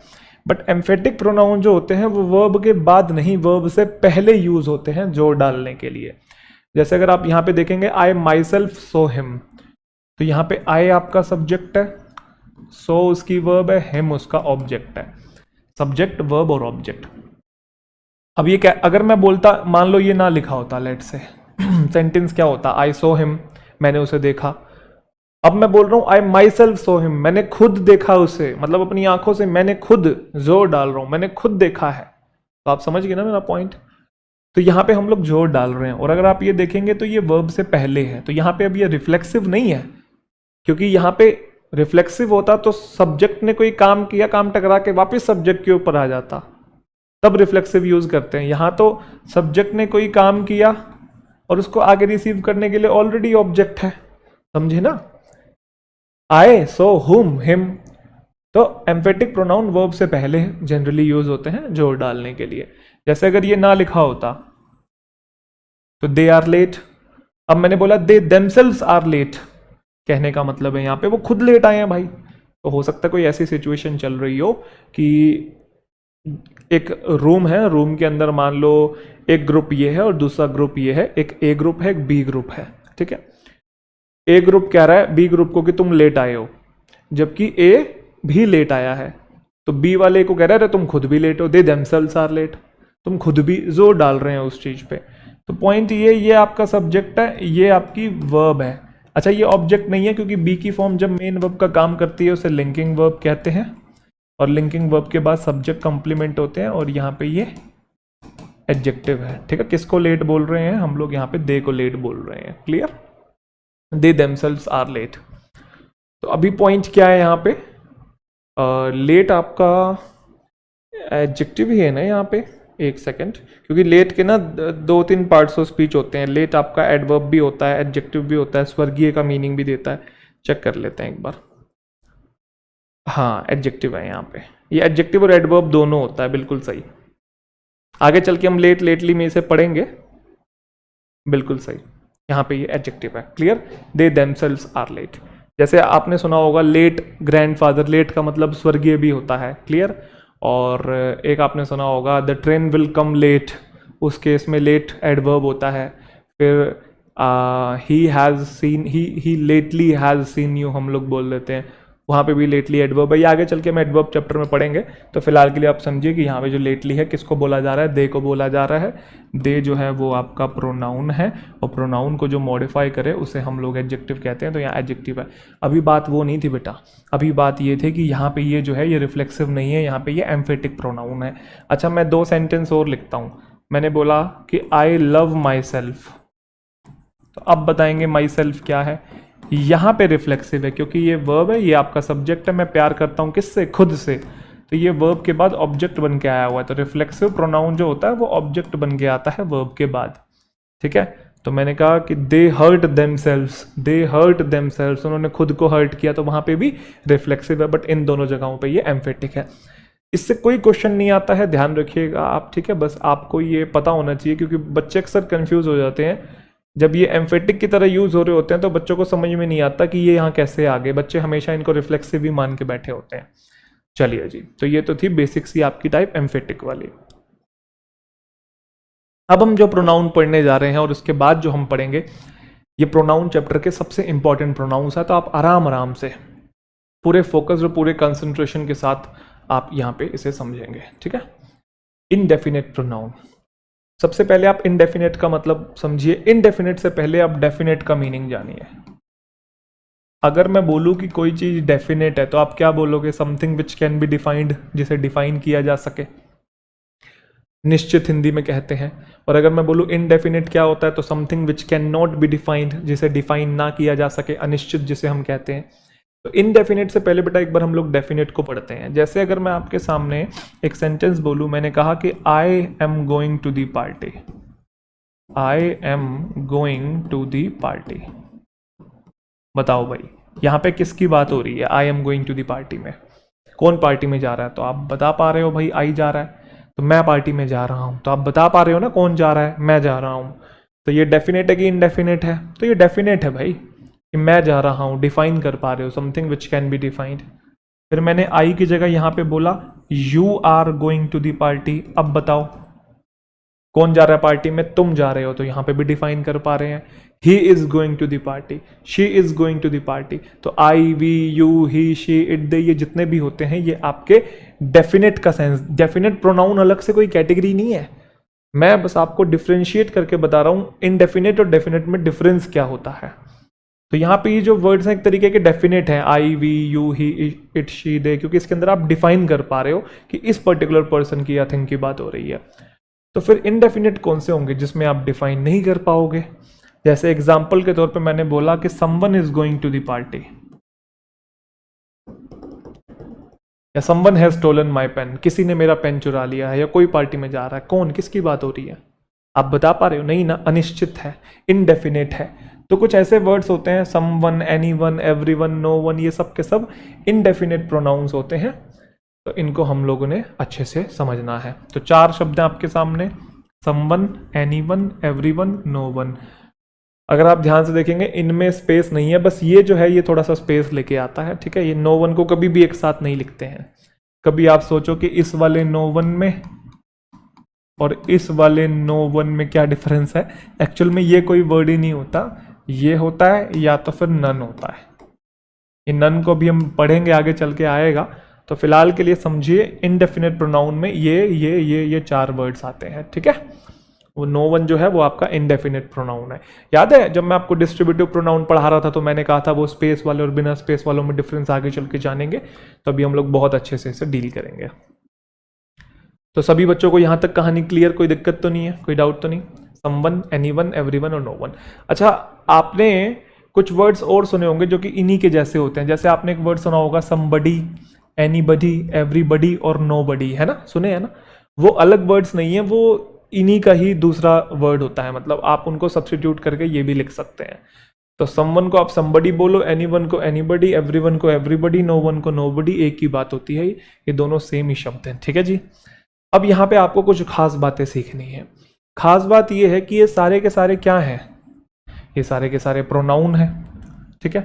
बट एम्फेटिक प्रोनाउन जो होते हैं वो वर्ब के बाद नहीं, वर्ब से पहले यूज होते हैं जोर डालने के लिए। जैसे अगर आप यहाँ पे देखेंगे आई माई सेल्फ सो हिम, तो यहाँ पे आई आपका सब्जेक्ट है, सो उसकी वर्ब है, हिम उसका ऑब्जेक्ट है। सब्जेक्ट, वर्ब और ऑब्जेक्ट। अब ये क्या, अगर मैं बोलता, मान लो ये ना लिखा होता, लेट से सेंटेंस क्या होता? आई सो हिम, मैंने उसे देखा। अब मैं बोल रहा हूं आई माई सेल्फ सो हिम, मैंने खुद देखा उसे, मतलब अपनी आंखों से मैंने खुद, जोर डाल रहा हूं, मैंने खुद देखा है। तो आप समझ गए ना मेरा पॉइंट। तो यहां पे हम लोग जोर डाल रहे हैं, और अगर आप ये देखेंगे तो ये वर्ब से पहले है, तो यहां पे अब ये रिफ्लेक्सिव नहीं है, क्योंकि यहां पे रिफ्लेक्सिव होता तो सब्जेक्ट ने कोई काम किया, काम टकरा के वापस सब्जेक्ट के ऊपर आ जाता, तब रिफ्लेक्सिव यूज करते हैं। यहां तो सब्जेक्ट ने कोई काम किया और उसको आगे रिसीव करने के लिए ऑलरेडी ऑब्जेक्ट है, समझे ना। आए, सो, हुम, हिम। तो एम्फेटिक प्रोनाउन वर्ब से पहले जनरली यूज होते हैं जोर डालने के लिए। जैसे अगर ये ना लिखा होता तो दे आर लेट, अब मैंने बोला दे देमसेल्व्स आर लेट, कहने का मतलब है यहां पे वो खुद लेट आए हैं भाई। तो हो सकता है कोई ऐसी सिचुएशन चल रही हो कि एक रूम है, रूम के अंदर मान लो एक ग्रुप ये है और दूसरा ग्रुप ये है, एक ए ग्रुप है, एक बी ग्रुप है, ठीक है। ए ग्रुप कह रहा है बी ग्रुप को कि तुम लेट आए हो, जबकि ए भी लेट आया है, तो बी वाले को कह रहा है तुम खुद भी लेट हो, दे देमसेल्व्स आर लेट, तुम खुद भी जोर डाल रहे हैं उस चीज पे। तो पॉइंट ये आपका सब्जेक्ट है, ये आपकी वर्ब है। अच्छा, ये ऑब्जेक्ट नहीं है, क्योंकि बी की फॉर्म जब मेन वर्ब का काम करती है उसे लिंकिंग वर्ब कहते हैं, और लिंकिंग वर्ब के बाद सब्जेक्ट कंप्लीमेंट होते हैं, और यहाँ पे ये एडजेक्टिव है, ठीक है। किसको लेट बोल रहे हैं हम लोग? यहाँ पे दे को लेट बोल रहे हैं, clear. They themselves are late. तो अभी पॉइंट क्या है यहाँ पे? लेट आपका एडजेक्टिव ही है ना यहाँ पे, एक सेकंड, क्योंकि लेट के ना 2-3 पार्ट्स ऑफ स्पीच होते हैं। लेट आपका एडवर्ब भी होता है, एडजेक्टिव भी होता है, स्वर्गीय का मीनिंग भी देता है। चेक कर लेते हैं एक बार। हाँ, एडजेक्टिव है यहाँ पे, ये एडजेक्टिव और एडवर्ब दोनों होता है, बिल्कुल सही। आगे चल के हम लेट लेटली में इसे पढ़ेंगे, बिल्कुल सही। यहाँ पे ये एडजेक्टिव है, clear. They themselves are late. जैसे आपने सुना होगा लेट ग्रैंडफादर, लेट का मतलब स्वर्गीय भी होता है, क्लियर। और एक आपने सुना होगा the train will come late, उस केस में लेट एडवर्ब होता है। फिर he has seen, he lately has seen you हम लोग बोल देते हैं, वहाँ पे भी लेटली एडवर्ब है। ये आगे चल के मैं एडवर्ब चैप्टर में पढ़ेंगे, तो फिलहाल के लिए आप समझिए कि यहाँ पे जो लेटली है किसको बोला जा रहा है, दे को बोला जा रहा है। दे जो है वो आपका प्रोनाउन है, और प्रोनाउन को जो मॉडिफाई करे उसे हम लोग एडजेक्टिव कहते हैं, तो यहाँ एडजेक्टिव है। अभी बात वो नहीं थी बेटा, अभी बात ये थी कि यहाँ पे ये जो है ये रिफ्लेक्सिव नहीं है, यहाँ पे ये एम्फेटिक प्रोनाउन है। अच्छा, मैं 2 सेंटेंस और लिखता हूँ। मैंने बोला कि आई लव माई सेल्फ, तो अब बताएंगे माई सेल्फ क्या है। यहाँ पे रिफ्लेक्सिव है क्योंकि ये वर्ब है, ये आपका सब्जेक्ट है, मैं प्यार करता हूँ किससे, खुद से, तो ये वर्ब के बाद ऑब्जेक्ट बन के आया हुआ है। तो रिफ्लेक्सिव प्रोनाउन जो होता है वो ऑब्जेक्ट बन के आता है वर्ब के बाद, ठीक है। तो मैंने कहा कि they hurt themselves, they hurt themselves, उन्होंने खुद को हर्ट किया, तो वहां पे भी रिफ्लेक्सिव है, बट इन दोनों जगहों पे ये एम्फेटिक है। इससे कोई क्वेश्चन नहीं आता है, ध्यान रखिएगा आप, ठीक है। बस आपको ये पता होना चाहिए, क्योंकि बच्चे अक्सर कंफ्यूज हो जाते हैं जब ये एम्फेटिक की तरह यूज हो रहे होते हैं, तो बच्चों को समझ में नहीं आता कि ये यहाँ कैसे आ गए। बच्चे हमेशा इनको रिफ्लेक्सिव ही मान के बैठे होते हैं। चलिए जी, तो ये तो थी बेसिक सी आपकी टाइप एम्फेटिक वाली। अब हम जो प्रोनाउन पढ़ने जा रहे हैं और उसके बाद जो हम पढ़ेंगे, ये प्रोनाउन चैप्टर के सबसे इंपॉर्टेंट प्रोनाउंस है, तो आप आराम आराम से पूरे फोकस और पूरे कंसंट्रेशन के साथ आप यहाँ पे इसे समझेंगे, ठीक है। इनडेफिनेट प्रोनाउन, सबसे पहले आप इनडेफिनेट का मतलब समझिए। इनडेफिनेट से पहले आप डेफिनेट का मीनिंग जानिए। अगर मैं बोलूं कि कोई चीज डेफिनेट है, तो आप क्या बोलोगे, something which can be defined, जिसे डिफाइन किया जा सके, निश्चित हिंदी में कहते हैं। और अगर मैं बोलूं इनडेफिनेट क्या होता है, तो something which can not be defined, जिसे डिफाइन ना किया जा सके, अनिश्चित जिसे हम कहते हैं। तो इनडेफिनेट से पहले बेटा एक बार हम लोग डेफिनेट को पढ़ते हैं। जैसे अगर मैं आपके सामने एक सेंटेंस बोलूं, मैंने कहा कि I am going to the party, I am going to the party, बताओ भाई यहाँ पे किसकी बात हो रही है, I am going to the party में, कौन पार्टी में जा रहा है, तो आप बता पा रहे हो भाई आई जा रहा है, तो मैं पार्टी में जा रहा हूं, तो आप बता पा रहे हो ना कौन जा रहा है, मैं जा रहा हूं। तो ये डेफिनेट है कि इनडेफिनेट है, तो ये डेफिनेट है भाई कि मैं जा रहा हूं, डिफाइन कर पा रहे हो, something which can be defined. फिर मैंने आई की जगह यहां पे बोला you are going to the party, अब बताओ कौन जा रहा है पार्टी में, तुम जा रहे हो, तो यहां पे भी डिफाइन कर पा रहे हैं। He is going to the party, she is going to the party, तो I, we, you, he, she, it, they, ये जितने भी होते हैं ये आपके डेफिनेट का सेंस। डेफिनेट प्रोनाउन अलग से कोई कैटेगरी नहीं है, मैं बस आपको डिफ्रेंशिएट करके बता रहा हूं इनडेफिनेट और डेफिनेट में डिफरेंस क्या होता है। तो यहाँ पे ये जो वर्ड्स हैं एक तरीके के डेफिनेट हैं, I, we, you, he, it, she, they, क्योंकि इसके अंदर आप डिफाइन कर पा रहे हो कि इस पर्टिकुलर पर्सन की या थिंग की बात हो रही है। तो फिर इनडेफिनेट कौन से होंगे जिसमें आप डिफाइन नहीं कर पाओगे। जैसे एग्जाम्पल के तौर पे मैंने बोला कि someone is going to the party, या someone has stolen my pen, किसी ने मेरा पेन चुरा लिया है, या कोई पार्टी में जा रहा है, कौन, किसकी बात हो रही है, आप बता पा रहे हो नहीं ना, अनिश्चित है, इनडेफिनेट है। तो कुछ ऐसे वर्ड्स होते हैं someone, anyone, everyone, no one, ये सब के सब इनडेफिनेट प्रोनाउंस होते हैं। तो इनको हम लोगों ने अच्छे से समझना है। तो 4 शब्द हैं आपके सामने, someone, anyone, everyone, no one. अगर आप ध्यान से देखेंगे इनमें स्पेस नहीं है, बस ये जो है ये थोड़ा सा स्पेस लेके आता है, ठीक है। ये नो वन को कभी भी एक साथ नहीं लिखते हैं। कभी आप सोचो कि इस वाले नो वन में और इस वाले नो वन में क्या डिफरेंस है, एक्चुअल में ये कोई वर्ड ही नहीं होता, ये होता है या तो फिर नन होता है। इन नन को भी हम पढ़ेंगे, आगे चल के आएगा। तो फिलहाल के लिए समझिए इनडेफिनेट प्रोनाउन में ये 4 वर्ड्स आते हैं, ठीक है। वो नो वन जो है वो आपका इनडेफिनेट प्रोनाउन है। याद है जब मैं आपको डिस्ट्रीब्यूटिव प्रोनाउन पढ़ा रहा था तो मैंने कहा था वो स्पेस वाले और बिना स्पेस वालों में डिफरेंस आगे चल के जानेंगे, तो अभी हम लोग बहुत अच्छे से इसे डील करेंगे। तो सभी बच्चों को यहां तक कहानी क्लियर, कोई दिक्कत तो नहीं है, कोई डाउट तो नहीं। समवन, एनीवन, एवरीवन और नो वन। अच्छा, आपने कुछ वर्ड्स और सुने होंगे जो कि इन्हीं के जैसे होते हैं। जैसे आपने एक वर्ड सुना होगा समबडी, एनीबडी, एवरीबडी और नोबडी, है ना, सुने हैं ना। वो अलग वर्ड्स नहीं है, वो इन्हीं का ही दूसरा वर्ड होता है, मतलब आप उनको सब्स्टिट्यूट करके ये भी लिख सकते हैं। तो समवन को आप समबडी बोलो, एनीवन को एनीबडी, एवरीवन को एवरीबडी, नो वन को नोबडी, एक ही बात होती है, ये दोनों सेम ही शब्द हैं, ठीक है जी। अब यहाँ पे आपको कुछ खास बातें सीखनी है। खास बात ये है कि ये सारे के सारे क्या हैं, ये सारे के सारे प्रोनाउन हैं, ठीक है।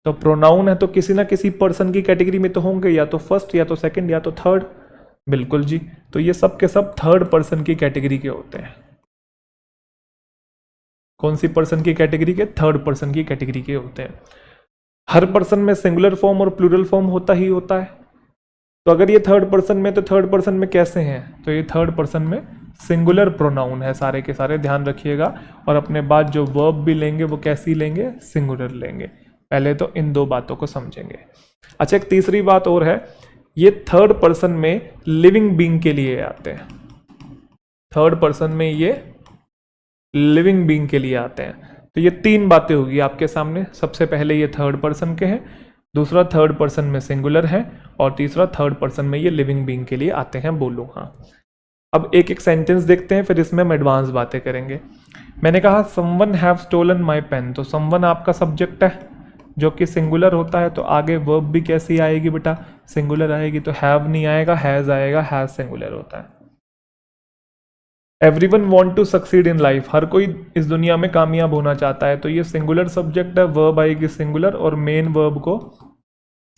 तो प्रोनाउन है तो किसी ना किसी पर्सन की कैटेगरी में तो होंगे, या तो फर्स्ट या तो सेकंड या तो थर्ड। बिल्कुल जी, तो ये सब के सब थर्ड पर्सन की कैटेगरी के होते हैं। कौन सी पर्सन की कैटेगरी के? थर्ड पर्सन की कैटेगरी के होते हैं। हर पर्सन में सिंगुलर फॉर्म और प्लूरल फॉर्म होता ही होता है। तो अगर ये थर्ड पर्सन में, तो थर्ड पर्सन में कैसे हैं? तो ये थर्ड पर्सन में सिंगुलर प्रोनाउन है सारे के सारे, ध्यान रखिएगा। और अपने बाद जो वर्ब भी लेंगे वो कैसी लेंगे? सिंगुलर लेंगे। पहले तो इन दो बातों को समझेंगे। अच्छा, एक तीसरी बात और है, ये थर्ड पर्सन में लिविंग बीइंग के लिए आते हैं। थर्ड पर्सन में ये लिविंग बीइंग के लिए आते हैं। तो ये तीन बातें होगी आपके सामने। सबसे पहले ये थर्ड पर्सन के हैं, दूसरा थर्ड पर्सन में सिंगुलर है, और तीसरा थर्ड पर्सन में ये लिविंग बीइंग के लिए आते हैं। बोलो हाँ। अब एक एक सेंटेंस देखते हैं, फिर इसमें हम एडवांस बातें करेंगे। मैंने कहा someone have stolen my pen, तो समवन आपका सब्जेक्ट है जो कि सिंगुलर होता है, तो आगे वर्ब भी कैसी आएगी बेटा? सिंगुलर आएगी। तो हैव नहीं आएगा, हैज आएगा, हैज सिंगुलर होता है। Everyone want to succeed in life, हर कोई इस दुनिया में कामयाब होना चाहता है, तो ये सिंगुलर सब्जेक्ट है, वर्ब आएगी सिंगुलर, और मेन वर्ब को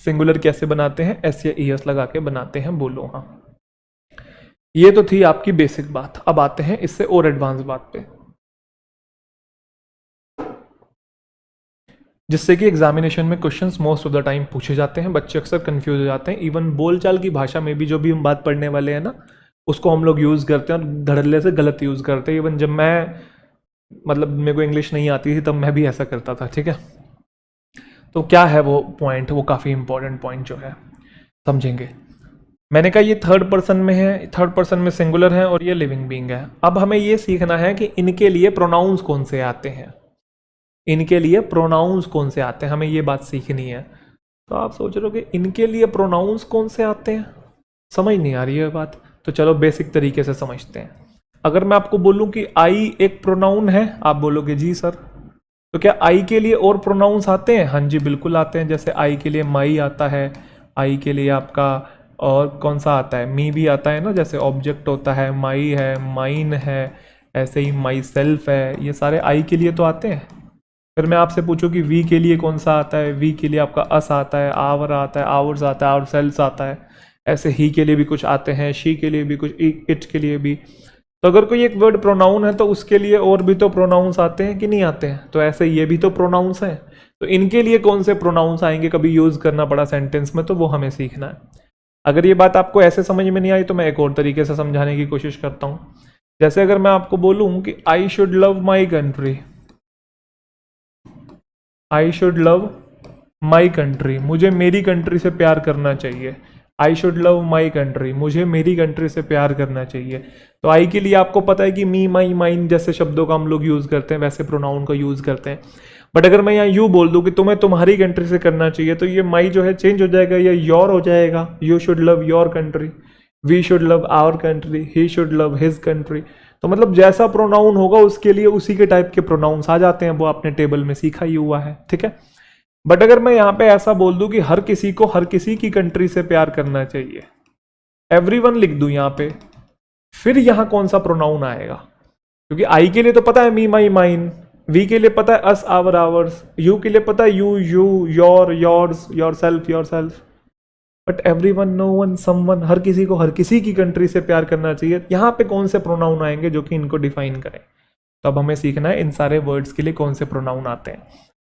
सिंगुलर कैसे बनाते हैं? एस या ईएस लगा के बनाते हैं। बोलो हाँ। ये तो थी आपकी बेसिक बात। अब आते हैं इससे और एडवांस बात पे, जिससे कि एग्जामिनेशन में questions most of the time पूछे जाते हैं। बच्चे अक्सर कंफ्यूज हो जाते हैं। इवन बोलचाल की भाषा में भी जो भी हम बात पढ़ने वाले हैं ना, उसको हम लोग यूज़ करते हैं और धड़ल्ले से गलत यूज़ करते हैं। इवन जब मैं, मतलब मेरे को इंग्लिश नहीं आती थी, तब मैं भी ऐसा करता था। ठीक है, तो क्या है वो पॉइंट? वो काफ़ी इंपॉर्टेंट पॉइंट जो है, समझेंगे। मैंने कहा ये थर्ड पर्सन में है, थर्ड पर्सन में सिंगुलर है, और ये लिविंग बीइंग है। अब हमें ये सीखना है कि इनके लिए प्रोनाउंस कौन से आते हैं। इनके लिए प्रोनाउंस कौन से आते हैं, हमें ये बात सीखनी है। तो आप सोच रहे हो कि इनके लिए प्रोनाउंस कौन से आते हैं, समझ नहीं आ रही है बात। तो चलो बेसिक तरीके से समझते हैं। अगर मैं आपको बोलूं कि आई एक प्रोनाउन है, आप बोलोगे जी सर। तो क्या आई के लिए और प्रोनाउंस आते हैं? हाँ जी बिल्कुल आते हैं। जैसे आई के लिए माई आता है, आई के लिए आपका और कौन सा आता है? मी भी आता है ना। जैसे ऑब्जेक्ट होता है, माई है, माइन है, ऐसे ही माई सेल्फ है, ये सारे आई के लिए तो आते हैं। फिर मैं आपसे पूछूं कि वी के लिए कौन सा आता है? वी के लिए आपका अस आता है, आवर आता है, आवर्स आता है, आवर सेल्स आता है। ऐसे ही के लिए भी कुछ आते हैं, शी के लिए भी कुछ, इट के लिए भी। तो अगर कोई एक वर्ड प्रोनाउन है तो उसके लिए और भी तो प्रोनाउंस आते हैं कि नहीं आते हैं? तो ऐसे ये भी तो प्रोनाउंस हैं। तो इनके लिए कौन से प्रोनाउंस आएंगे कभी यूज करना पड़ा सेंटेंस में, तो वो हमें सीखना है। अगर ये बात आपको ऐसे समझ में नहीं आई तो मैं एक और तरीके से समझाने की कोशिश करता हूँ। जैसे अगर मैं आपको बोलूँ कि I should love my country, I should love my country, मुझे मेरी कंट्री से प्यार करना चाहिए। I should love my country, मुझे मेरी कंट्री से प्यार करना चाहिए। तो आई के लिए आपको पता है कि मी, माई, माइन जैसे शब्दों का हम लोग यूज करते हैं, वैसे प्रोनाउन का यूज करते हैं। बट अगर मैं यहाँ यू बोल दूं कि तुम्हें तुम्हारी कंट्री से करना चाहिए, तो ये माई जो है चेंज हो जाएगा, या योर हो जाएगा। You should love your country, we should love our country, he should love his country. तो मतलब जैसा प्रोनाउन होगा उसके लिए उसी के टाइप के प्रोनाउंस आ जाते हैं, वो आपने टेबल में सीखा ही हुआ है। ठीक है, बट अगर मैं यहाँ पे ऐसा बोल दूं कि हर किसी को हर किसी की कंट्री से प्यार करना चाहिए, एवरीवन लिख दूं यहाँ पे, फिर यहाँ कौन सा प्रोनाउन आएगा? क्योंकि आई के लिए तो पता है मी, माई, माइन, वी के लिए पता है अस, आवर, आवर्स, यू के लिए पता है you, your, yours, yourself. But everyone, no one, someone, हर किसी को हर किसी की कंट्री से प्यार करना चाहिए। यहाँ पे कौन से प्रोनाउन आएंगे जो कि इनको डिफाइन करें? तो अब हमें सीखना है इन सारे वर्ड्स के लिए कौन से प्रोनाउन आते हैं।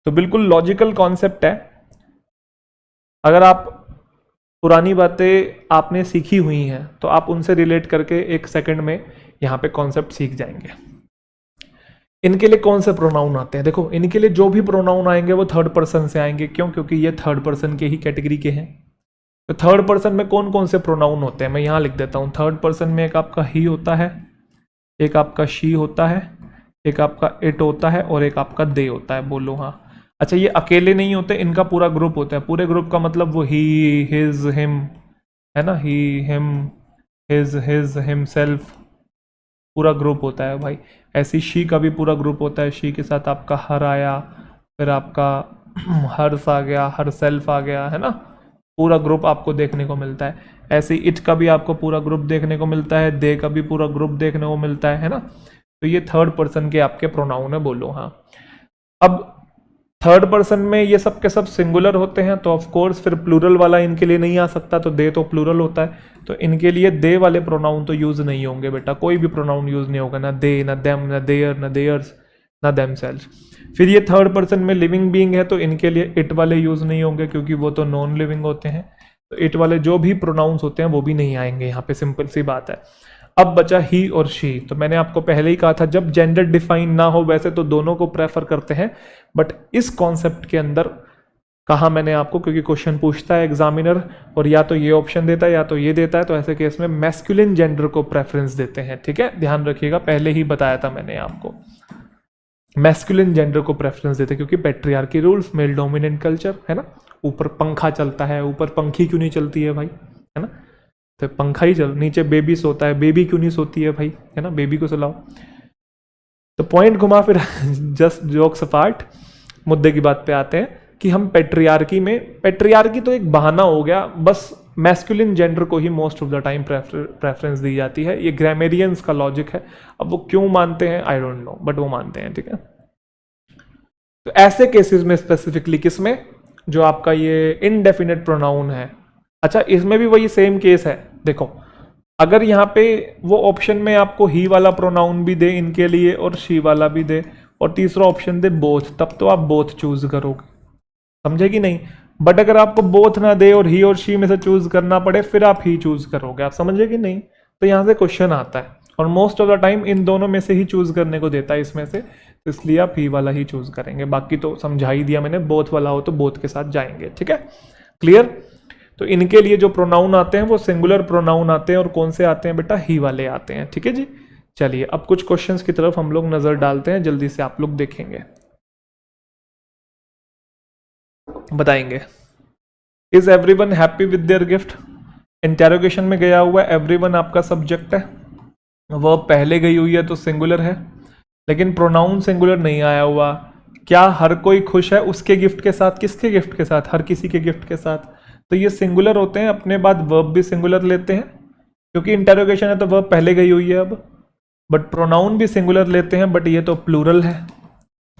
तो बिल्कुल लॉजिकल कॉन्सेप्ट है। अगर आप पुरानी बातें आपने सीखी हुई हैं तो आप उनसे रिलेट करके एक सेकंड में यहाँ पे कॉन्सेप्ट सीख जाएंगे। इनके लिए कौन से प्रोनाउन आते हैं? देखो, इनके लिए जो भी प्रोनाउन आएंगे वो थर्ड पर्सन से आएंगे। क्यों? क्योंकि ये थर्ड पर्सन के ही कैटेगरी के हैं। तो थर्ड पर्सन में कौन कौन से प्रोनाउन होते हैं मैं यहाँ लिख देता हूँ। थर्ड पर्सन में एक आपका ही होता है, एक आपका शी होता है, एक आपका इट होता है, और एक आपका दे होता है। बोलो हाँ। अच्छा, ये अकेले नहीं होते, इनका पूरा ग्रुप होता है। पूरे ग्रुप का मतलब वो ही, हिज, हिम है ना, ही, हिम, हिज, हिमसेल्फ, पूरा ग्रुप होता है भाई। ऐसी शी का भी पूरा ग्रुप होता है। शी के साथ आपका हर आया, फिर आपका हर्स आ गया, हर सेल्फ आ गया, है ना। पूरा ग्रुप आपको देखने को मिलता है। ऐसे इट का भी आपको पूरा ग्रुप देखने को मिलता है, दे का भी पूरा ग्रुप देखने को मिलता है ना। तो ये थर्ड पर्सन के आपके प्रोनाउन है। बोलो हाँ। अब थर्ड पर्सन में ये सब के सब सिंगुलर होते हैं, तो ऑफ कोर्स फिर प्लूरल वाला इनके लिए नहीं आ सकता, तो दे तो प्लूरल होता है, तो इनके लिए दे वाले प्रोनाउन तो यूज नहीं होंगे बेटा, कोई भी प्रोनाउन यूज नहीं होगा, ना दे, ना देम, ना देयर, ना देयर्स, ना देमसेल्व्स। फिर ये थर्ड पर्सन में लिविंग बीइंग है, तो इनके लिए इट वाले यूज नहीं होंगे क्योंकि वो तो नॉन लिविंग होते हैं, तो इट वाले जो भी प्रोनाउंस होते हैं वो भी नहीं आएंगे यहाँ पे, सिंपल सी बात है। अब बचा ही और शी, तो मैंने आपको पहले ही कहा था जब जेंडर डिफाइन ना हो वैसे तो दोनों को प्रेफर करते हैं, बट इस कॉन्सेप्ट के अंदर कहा मैंने आपको, क्योंकि क्वेश्चन पूछता है एग्जामिनर और या तो ये ऑप्शन देता है या तो ये देता है, तो ऐसे केस में मैस्कुलिन जेंडर को प्रेफरेंस देते हैं, ठीक है, ध्यान रखिएगा, पहले ही बताया था मैंने आपको, मैस्कुलिन जेंडर को प्रेफरेंस देते हैं क्योंकि patriarchy rules, male dominant culture, है ना, ऊपर पंखा चलता है, ऊपर पंखी क्यों नहीं चलती है भाई, है ना, तो पंखा ही चल, नीचे बेबी सोता है, बेबी क्यों नहीं सोती है भाई, है ना, बेबी को सुलाओ। तो पॉइंट घुमा फिर जस्ट जोक्स अपार्ट, मुद्दे की बात पे आते हैं कि हम पैट्रियार्की में, पैट्रियार्की तो एक बहाना हो गया, बस मैस्कुलिन जेंडर को ही most of the time preference दी जाती है, ये ग्रामेरियंस का लॉजिक है, अब वो क्यों मानते हैं आई डोंट नो, बट वो मानते हैं, ठीक है। तो ऐसे केसेस में स्पेसिफिकली किसमें, जो आपका ये इनडेफिनेट प्रोनाउन है, अच्छा इसमें भी वही सेम केस है, देखो अगर यहाँ पे वो ऑप्शन में आपको ही वाला प्रोनाउन भी दे इनके लिए और शी वाला भी दे और तीसरा ऑप्शन दे बोथ, तब तो आप बोथ चूज करोगे, समझे कि नहीं, बट अगर आपको बोथ ना दे और ही और शी में से चूज करना पड़े फिर आप ही चूज करोगे, आप समझे कि नहीं, तो यहाँ से क्वेश्चन आता है और most of the time in दोनों में से ही चूज करने को देता है इसमें से, तो इसलिए आप ही वाला ही चूज करेंगे, बाकी तो समझा ही दिया मैंने, बोथ वाला हो तो बोथ के साथ जाएंगे, ठीक है, क्लियर। तो इनके लिए जो प्रोनाउन आते हैं वो सिंगुलर प्रोनाउन आते हैं और कौन से आते हैं बेटा, ही वाले आते हैं, ठीक है जी। चलिए अब कुछ क्वेश्चंस की तरफ हम लोग नजर डालते हैं, जल्दी से आप लोग देखेंगे, बताएंगे। Is everyone happy with their gift, interrogation में गया हुआ है, एवरीवन आपका सब्जेक्ट है, वह पहले गई हुई है तो सिंगुलर है, लेकिन प्रोनाउन सिंगुलर नहीं आया हुआ, क्या हर कोई खुश है उसके गिफ्ट के साथ, किसके गिफ्ट के साथ, हर किसी के गिफ्ट के साथ, तो ये सिंगुलर होते हैं, अपने बाद वर्ब भी सिंगुलर लेते हैं क्योंकि इंटेरोगेशन है तो वर्ब पहले गई हुई है अब, बट प्रोनाउन भी सिंगुलर लेते हैं, बट ये तो प्लूरल है,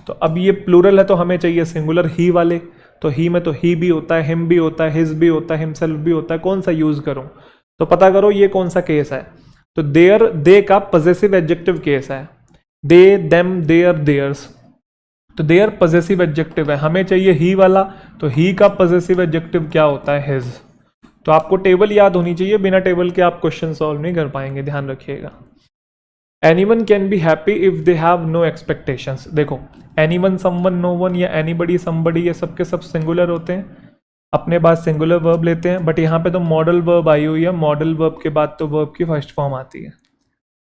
तो अब ये प्लूरल है तो हमें चाहिए सिंगुलर ही वाले, तो ही में तो ही भी होता है, हिम भी होता है, हिज भी होता है, हिमसेल्फ भी होता है, कौन सा यूज करूं, तो पता करो ये कौन सा केस है, तो देयर, दे का पॉजेसिव एडजेक्टिव केस है, दे, देम, देयर, देयर्स, तो देयर पॉजेसिव एडजेक्टिव है, हमें चाहिए ही वाला, तो ही का पॉजेसिव एडजेक्टिव क्या होता है, हिज, तो आपको टेबल याद होनी चाहिए, बिना टेबल के आप क्वेश्चन सॉल्व नहीं कर पाएंगे, ध्यान रखिएगा। Anyone can be happy if they have no expectations, देखो एनीवन, समवन, नो वन या एनीबडी, समबडी, ये सब के सब सिंगुलर होते हैं, अपने बाद सिंगुलर वर्ब लेते हैं, बट यहाँ पे तो मॉडल वर्ब आई हुई है, मॉडल वर्ब के बाद तो वर्ब की फर्स्ट फॉर्म आती है,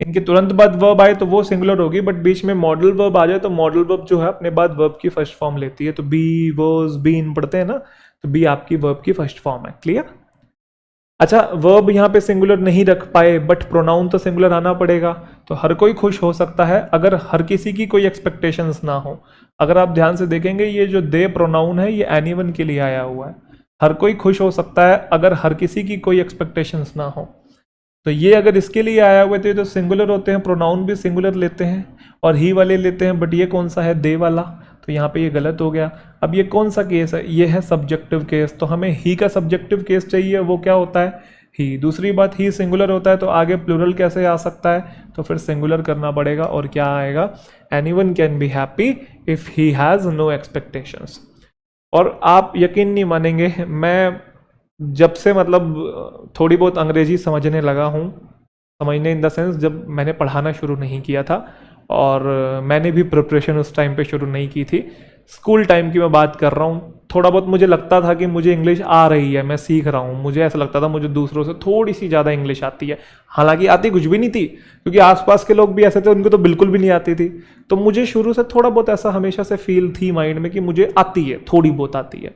इनके तुरंत बाद वर्ब आए तो वो सिंगुलर होगी, बट बीच में मॉडल वर्ब आ जाए तो मॉडल वर्ब जो है अपने बाद वर्ब की फर्स्ट फॉर्म लेती है, तो बी, वॉज, बीन पढ़ते हैं ना, तो बी आपकी वर्ब की फर्स्ट फॉर्म है, क्लियर। अच्छा वर्ब यहाँ पे सिंगुलर नहीं रख पाए बट प्रोनाउन तो सिंगुलर आना पड़ेगा, तो हर कोई खुश हो सकता है अगर हर किसी की कोई एक्सपेक्टेशंस ना हो, अगर आप ध्यान से देखेंगे ये जो दे प्रोनाउन है ये एनीवन के लिए आया हुआ है, हर कोई खुश हो सकता है अगर हर किसी की कोई एक्सपेक्टेशंस ना हो, तो ये अगर इसके लिए आया हुआ तो सिंगुलर होते हैं, प्रोनाउन भी सिंगुलर लेते हैं और ही वाले लेते हैं, बट ये कौन सा है, दे वाला, तो यहाँ पे ये गलत हो गया। अब ये कौन सा केस है, ये है सब्जेक्टिव केस, तो हमें ही का सब्जेक्टिव केस चाहिए, वो क्या होता है, ही। दूसरी बात ही सिंगुलर होता है तो आगे प्लूरल कैसे आ सकता है, तो फिर सिंगुलर करना पड़ेगा और क्या आएगा, anyone can be happy if he has no expectations. और आप यकीन नहीं मानेंगे, मैं जब से मतलब थोड़ी बहुत अंग्रेजी समझने लगा हूँ, समझने इन द सेंस जब मैंने पढ़ाना शुरू नहीं किया था और मैंने भी प्रिपरेशन उस टाइम पे शुरू नहीं की थी, स्कूल टाइम की मैं बात कर रहा हूँ, थोड़ा बहुत मुझे लगता था कि मुझे इंग्लिश आ रही है, मैं सीख रहा हूँ, मुझे ऐसा लगता था मुझे दूसरों से थोड़ी सी ज़्यादा इंग्लिश आती है, हालांकि आती कुछ भी नहीं थी क्योंकि आसपास के लोग भी ऐसे थे उनको तो बिल्कुल भी नहीं आती थी, तो मुझे शुरू से थोड़ा बहुत ऐसा हमेशा से फील थी माइंड में कि मुझे आती है, थोड़ी बहुत आती है।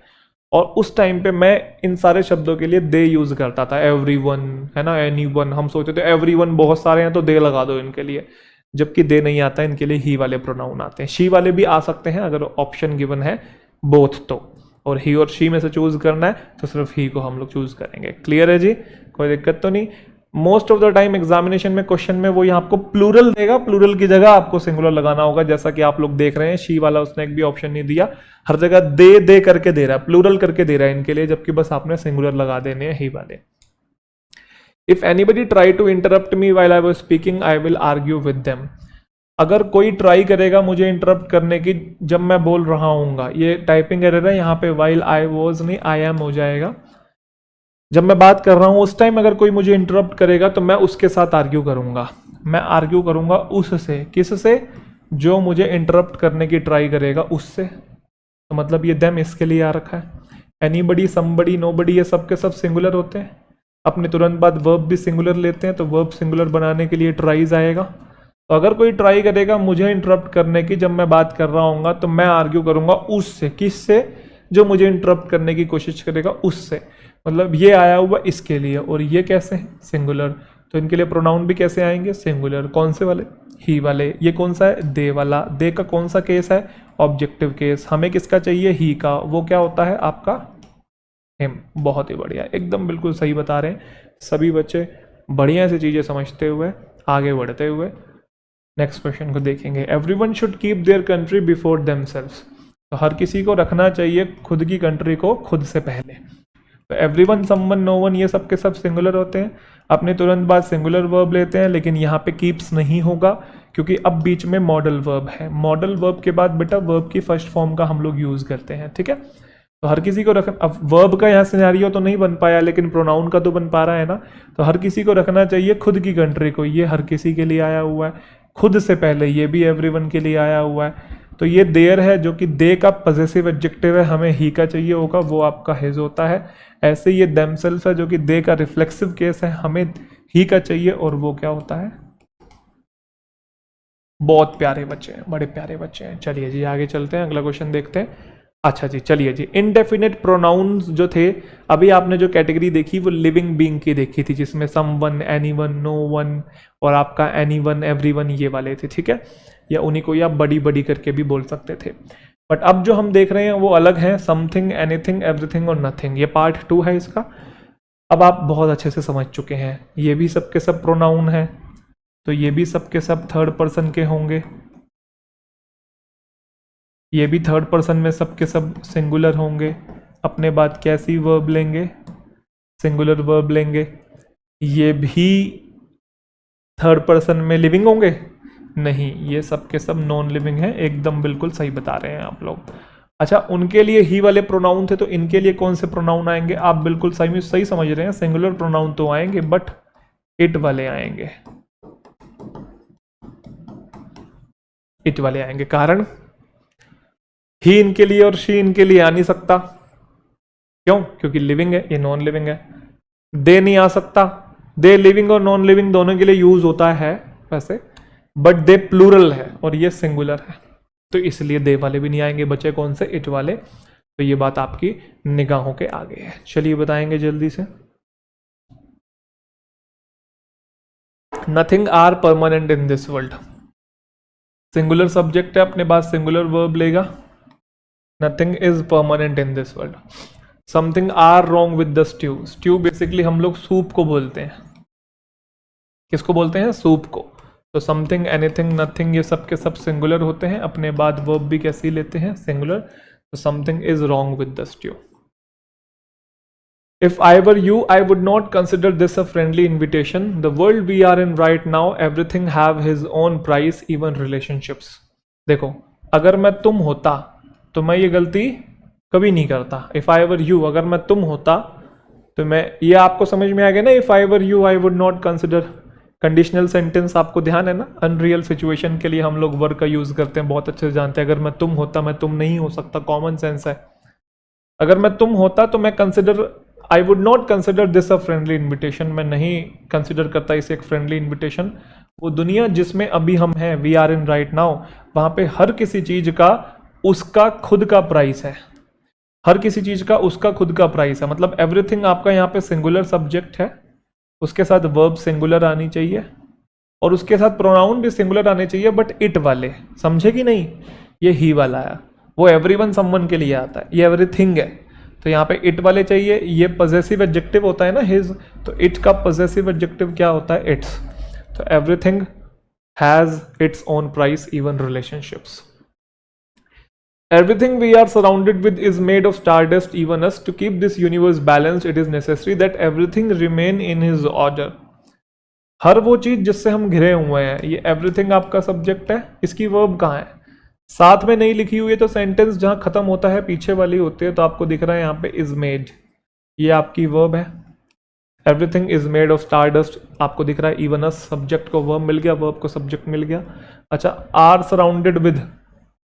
और उस टाइम पे मैं इन सारे शब्दों के लिए दे यूज़ करता था, एवरीवन है ना, एनीवन, हम सोचते थे एवरीवन बहुत सारे हैं तो दे लगा दो इनके लिए, जबकि दे नहीं आता है, इनके लिए ही वाले प्रोनाउन आते हैं। शी वाले भी आ सकते हैं अगर ऑप्शन गिवन है बोथ तो, और ही और शी में से चूज करना है तो सिर्फ ही को हम लोग चूज करेंगे। क्लियर है जी, कोई दिक्कत तो नहीं। Most of the time examination में क्वेश्चन में वो यहाँ आपको प्लूरल देगा, प्लूरल की जगह आपको सिंगुलर लगाना होगा, जैसा कि आप लोग देख रहे हैं शी वाला उसने एक भी ऑप्शन नहीं दिया, हर जगह दे करके दे रहा है, प्लूरल करके दे रहा है इनके लिए, जबकि बस आपने सिंगुलर लगा देने हैं ही वाले। If anybody try to interrupt me while I was speaking I will argue with them. अगर कोई ट्राई करेगा मुझे इंटरप्ट करने की जब मैं बोल रहा हूँ, ये टाइपिंग एरर है, यहाँ पे व्हाइल आई वाज नहीं आई एम हो जाएगा। जब मैं बात कर रहा हूं उस टाइम अगर कोई मुझे इंटरप्ट करेगा तो मैं उसके साथ आर्ग्यू करूंगा, मैं आर्ग्यू करूंगा उससे, किससे, जो मुझे इंटरप्ट करने की ट्राई करेगा उससे। तो मतलब ये देम इसके लिए आ रखा है। एनीबडी, समबडी, नोबडी, ये सब के सब सिंगुलर होते हैं। अपने तुरंत बाद वर्ब भी सिंगुलर लेते हैं, तो वर्ब सिंगुलर बनाने के लिए ट्राइज आएगा। तो अगर कोई ट्राई करेगा मुझे इंटरप्ट करने की जब मैं बात कर रहा हूँ तो मैं आर्ग्यू करूंगा उससे, किससे, जो मुझे इंटरप्ट करने की कोशिश करेगा उससे। मतलब ये आया हुआ इसके लिए, और ये कैसे है, सिंगुलर, तो इनके लिए प्रोनाउन भी कैसे आएंगे, सिंगुलर। कौन से वाले, ही वाले। ये कौन सा है, दे वाला। दे का कौन सा केस है, ऑब्जेक्टिव केस। हमें किसका चाहिए, ही का, वो क्या होता है आपका, हिम। बहुत ही बढ़िया, एकदम बिल्कुल सही बता रहे हैं सभी बच्चे, बढ़िया से चीज़ें समझते हुए आगे बढ़ते हुए। नेक्स्ट क्वेश्चन को देखेंगे। Everyone should keep their country before themselves. तो हर किसी को रखना चाहिए खुद की कंट्री को खुद से पहले। तो एवरीवन, समवन, नोवन, ये सब के सब सिंगुलर होते हैं। अपने तुरंत बाद सिंगुलर वर्ब लेते हैं, लेकिन यहाँ पे कीप्स नहीं होगा क्योंकि अब बीच में मॉडल वर्ब है। मॉडल वर्ब के बाद बेटा वर्ब की फर्स्ट फॉर्म का हम लोग यूज करते हैं, ठीक है। तो हर किसी को रखना, अब वर्ब का यहाँ सिनेरियो तो नहीं बन पाया लेकिन प्रोनाउन का तो बन पा रहा है ना। तो हर किसी को रखना चाहिए खुद की कंट्री को, ये हर किसी के लिए आया हुआ है, खुद से पहले ये भी एवरीवन के लिए आया हुआ है। तो ये देयर है जो कि दे का पॉजेसिव एडजेक्टिव है, हमें ही का चाहिए होगा, वो आपका हिज होता है। ऐसे ये देमसेल्फ है जो कि दे का रिफ्लेक्सिव केस है, हमें ही का चाहिए, और वो क्या होता है। बहुत प्यारे बच्चे हैं, बड़े प्यारे बच्चे हैं। चलिए जी आगे चलते हैं, अगला क्वेश्चन देखते हैं। अच्छा जी चलिए जी, इनडेफिनेट प्रोनाउंस जो थे, अभी आपने जो कैटेगरी देखी वो लिविंग बीइंग की देखी थी, जिसमें समवन, एनीवन, नो वन और आपका एनीवन, एवरीवन ये वाले थे, ठीक है। या उन्हीं को या बड़ी बड़ी करके भी बोल सकते थे। बट अब जो हम देख रहे हैं वो अलग है, समथिंग, एनीथिंग, एवरीथिंग और नथिंग। ये पार्ट 2 है इसका। अब आप बहुत अच्छे से समझ चुके हैं, ये भी सबके सब प्रोनाउन है, तो ये भी सबके सब थर्ड पर्सन के होंगे, ये भी थर्ड पर्सन में सबके सब सिंगुलर होंगे। अपने बाद कैसी वर्ब लेंगे, सिंगुलर वर्ब लेंगे। ये भी थर्ड पर्सन में लिविंग होंगे, नहीं, ये सब के सब नॉन लिविंग है। एकदम बिल्कुल सही बता रहे हैं आप लोग। अच्छा, उनके लिए ही वाले प्रोनाउन थे, तो इनके लिए कौन से प्रोनाउन आएंगे, आप बिल्कुल सही समझ रहे हैं। सिंगुलर प्रोनाउन तो आएंगे बट इट वाले आएंगे, इट वाले आएंगे। कारण ही इनके लिए और शी इनके लिए आ नहीं सकता, क्यों, क्योंकि लिविंग है, ये नॉन लिविंग है। दे नहीं आ सकता, दे लिविंग और नॉन लिविंग दोनों के लिए यूज होता है वैसे, बट दे प्लूरल है और ये सिंगुलर है, तो इसलिए दे वाले भी नहीं आएंगे। बचे कौन से, इट वाले। तो ये बात आपकी निगाहों के आगे है। चलिए बताएंगे जल्दी से। Nothing are permanent in this world. Singular subject है, अपने पास सिंगुलर वर्ब लेगा। Nothing is permanent in this world. Something are wrong with the stew. Stew basically हम लोग सूप को बोलते हैं। किसको बोलते हैं, सूप को। तो समथिंग, एनीथिंग, नथिंग, ये सब के सब सिंगुलर होते हैं। अपने बाद वर्ब भी कैसी लेते हैं, सिंगुलर। तो something is wrong with the stew. If I were you, I would not consider this a friendly invitation. The world we are in right now, everything have his own price, even relationships. देखो, अगर मैं तुम होता तो मैं ये गलती कभी नहीं करता। If I were you, अगर मैं तुम होता तो मैं, ये आपको समझ में आ गया ना। If I were you, I would not consider। Conditional sentence आपको ध्यान है ना, अनरियल सिचुएशन के लिए हम लोग वर्ड का यूज करते हैं, बहुत अच्छे से जानते हैं। अगर मैं तुम होता, मैं तुम नहीं हो सकता, कॉमन सेंस है। अगर मैं तुम होता तो मैं consider, I would not consider this a friendly invitation. मैं नहीं कंसिडर करता इसे एक फ्रेंडली इन्विटेशन। वो दुनिया जिसमें अभी हम हैं, we are in right now, वहां पे हर किसी चीज का उसका खुद का प्राइस है। हर किसी चीज का उसका खुद का प्राइस है। मतलब एवरीथिंग आपका यहाँ पे सिंगुलर सब्जेक्ट है, उसके साथ वर्ब सिंगुलर आनी चाहिए और उसके साथ प्रोनाउन भी सिंगुलर आने चाहिए, बट इट वाले, समझे कि नहीं। ये ही वाला है, वो एवरीवन समवन के लिए आता है, ये एवरीथिंग है। तो यहाँ पे इट वाले चाहिए, ये पॉजेसिव एडजेक्टिव होता है ना हिज, तो इट का पॉजेसिव एडजेक्टिव क्या होता है, इट्स। तो everything has its own price, even relationships. Everything we are surrounded with is made of stardust, even us. To keep this universe balanced, it is necessary that everything remain in his order. हर वो चीज जिससे हम घिरे हुए हैं, ये एवरीथिंग आपका सब्जेक्ट है, इसकी वर्ब कहाँ है, साथ में नहीं लिखी हुई है, तो सेंटेंस जहां खत्म होता है पीछे वाली होती है, तो आपको दिख रहा है यहाँ पे इज मेड, ये आपकी वर्ब है। Everything is made of stardust आपको दिख रहा है, इवन अस, सब्जेक्ट को वर्ब मिल गया, वर्ब को सब्जेक्ट मिल गया। अच्छा, आर सराउंडेड विद,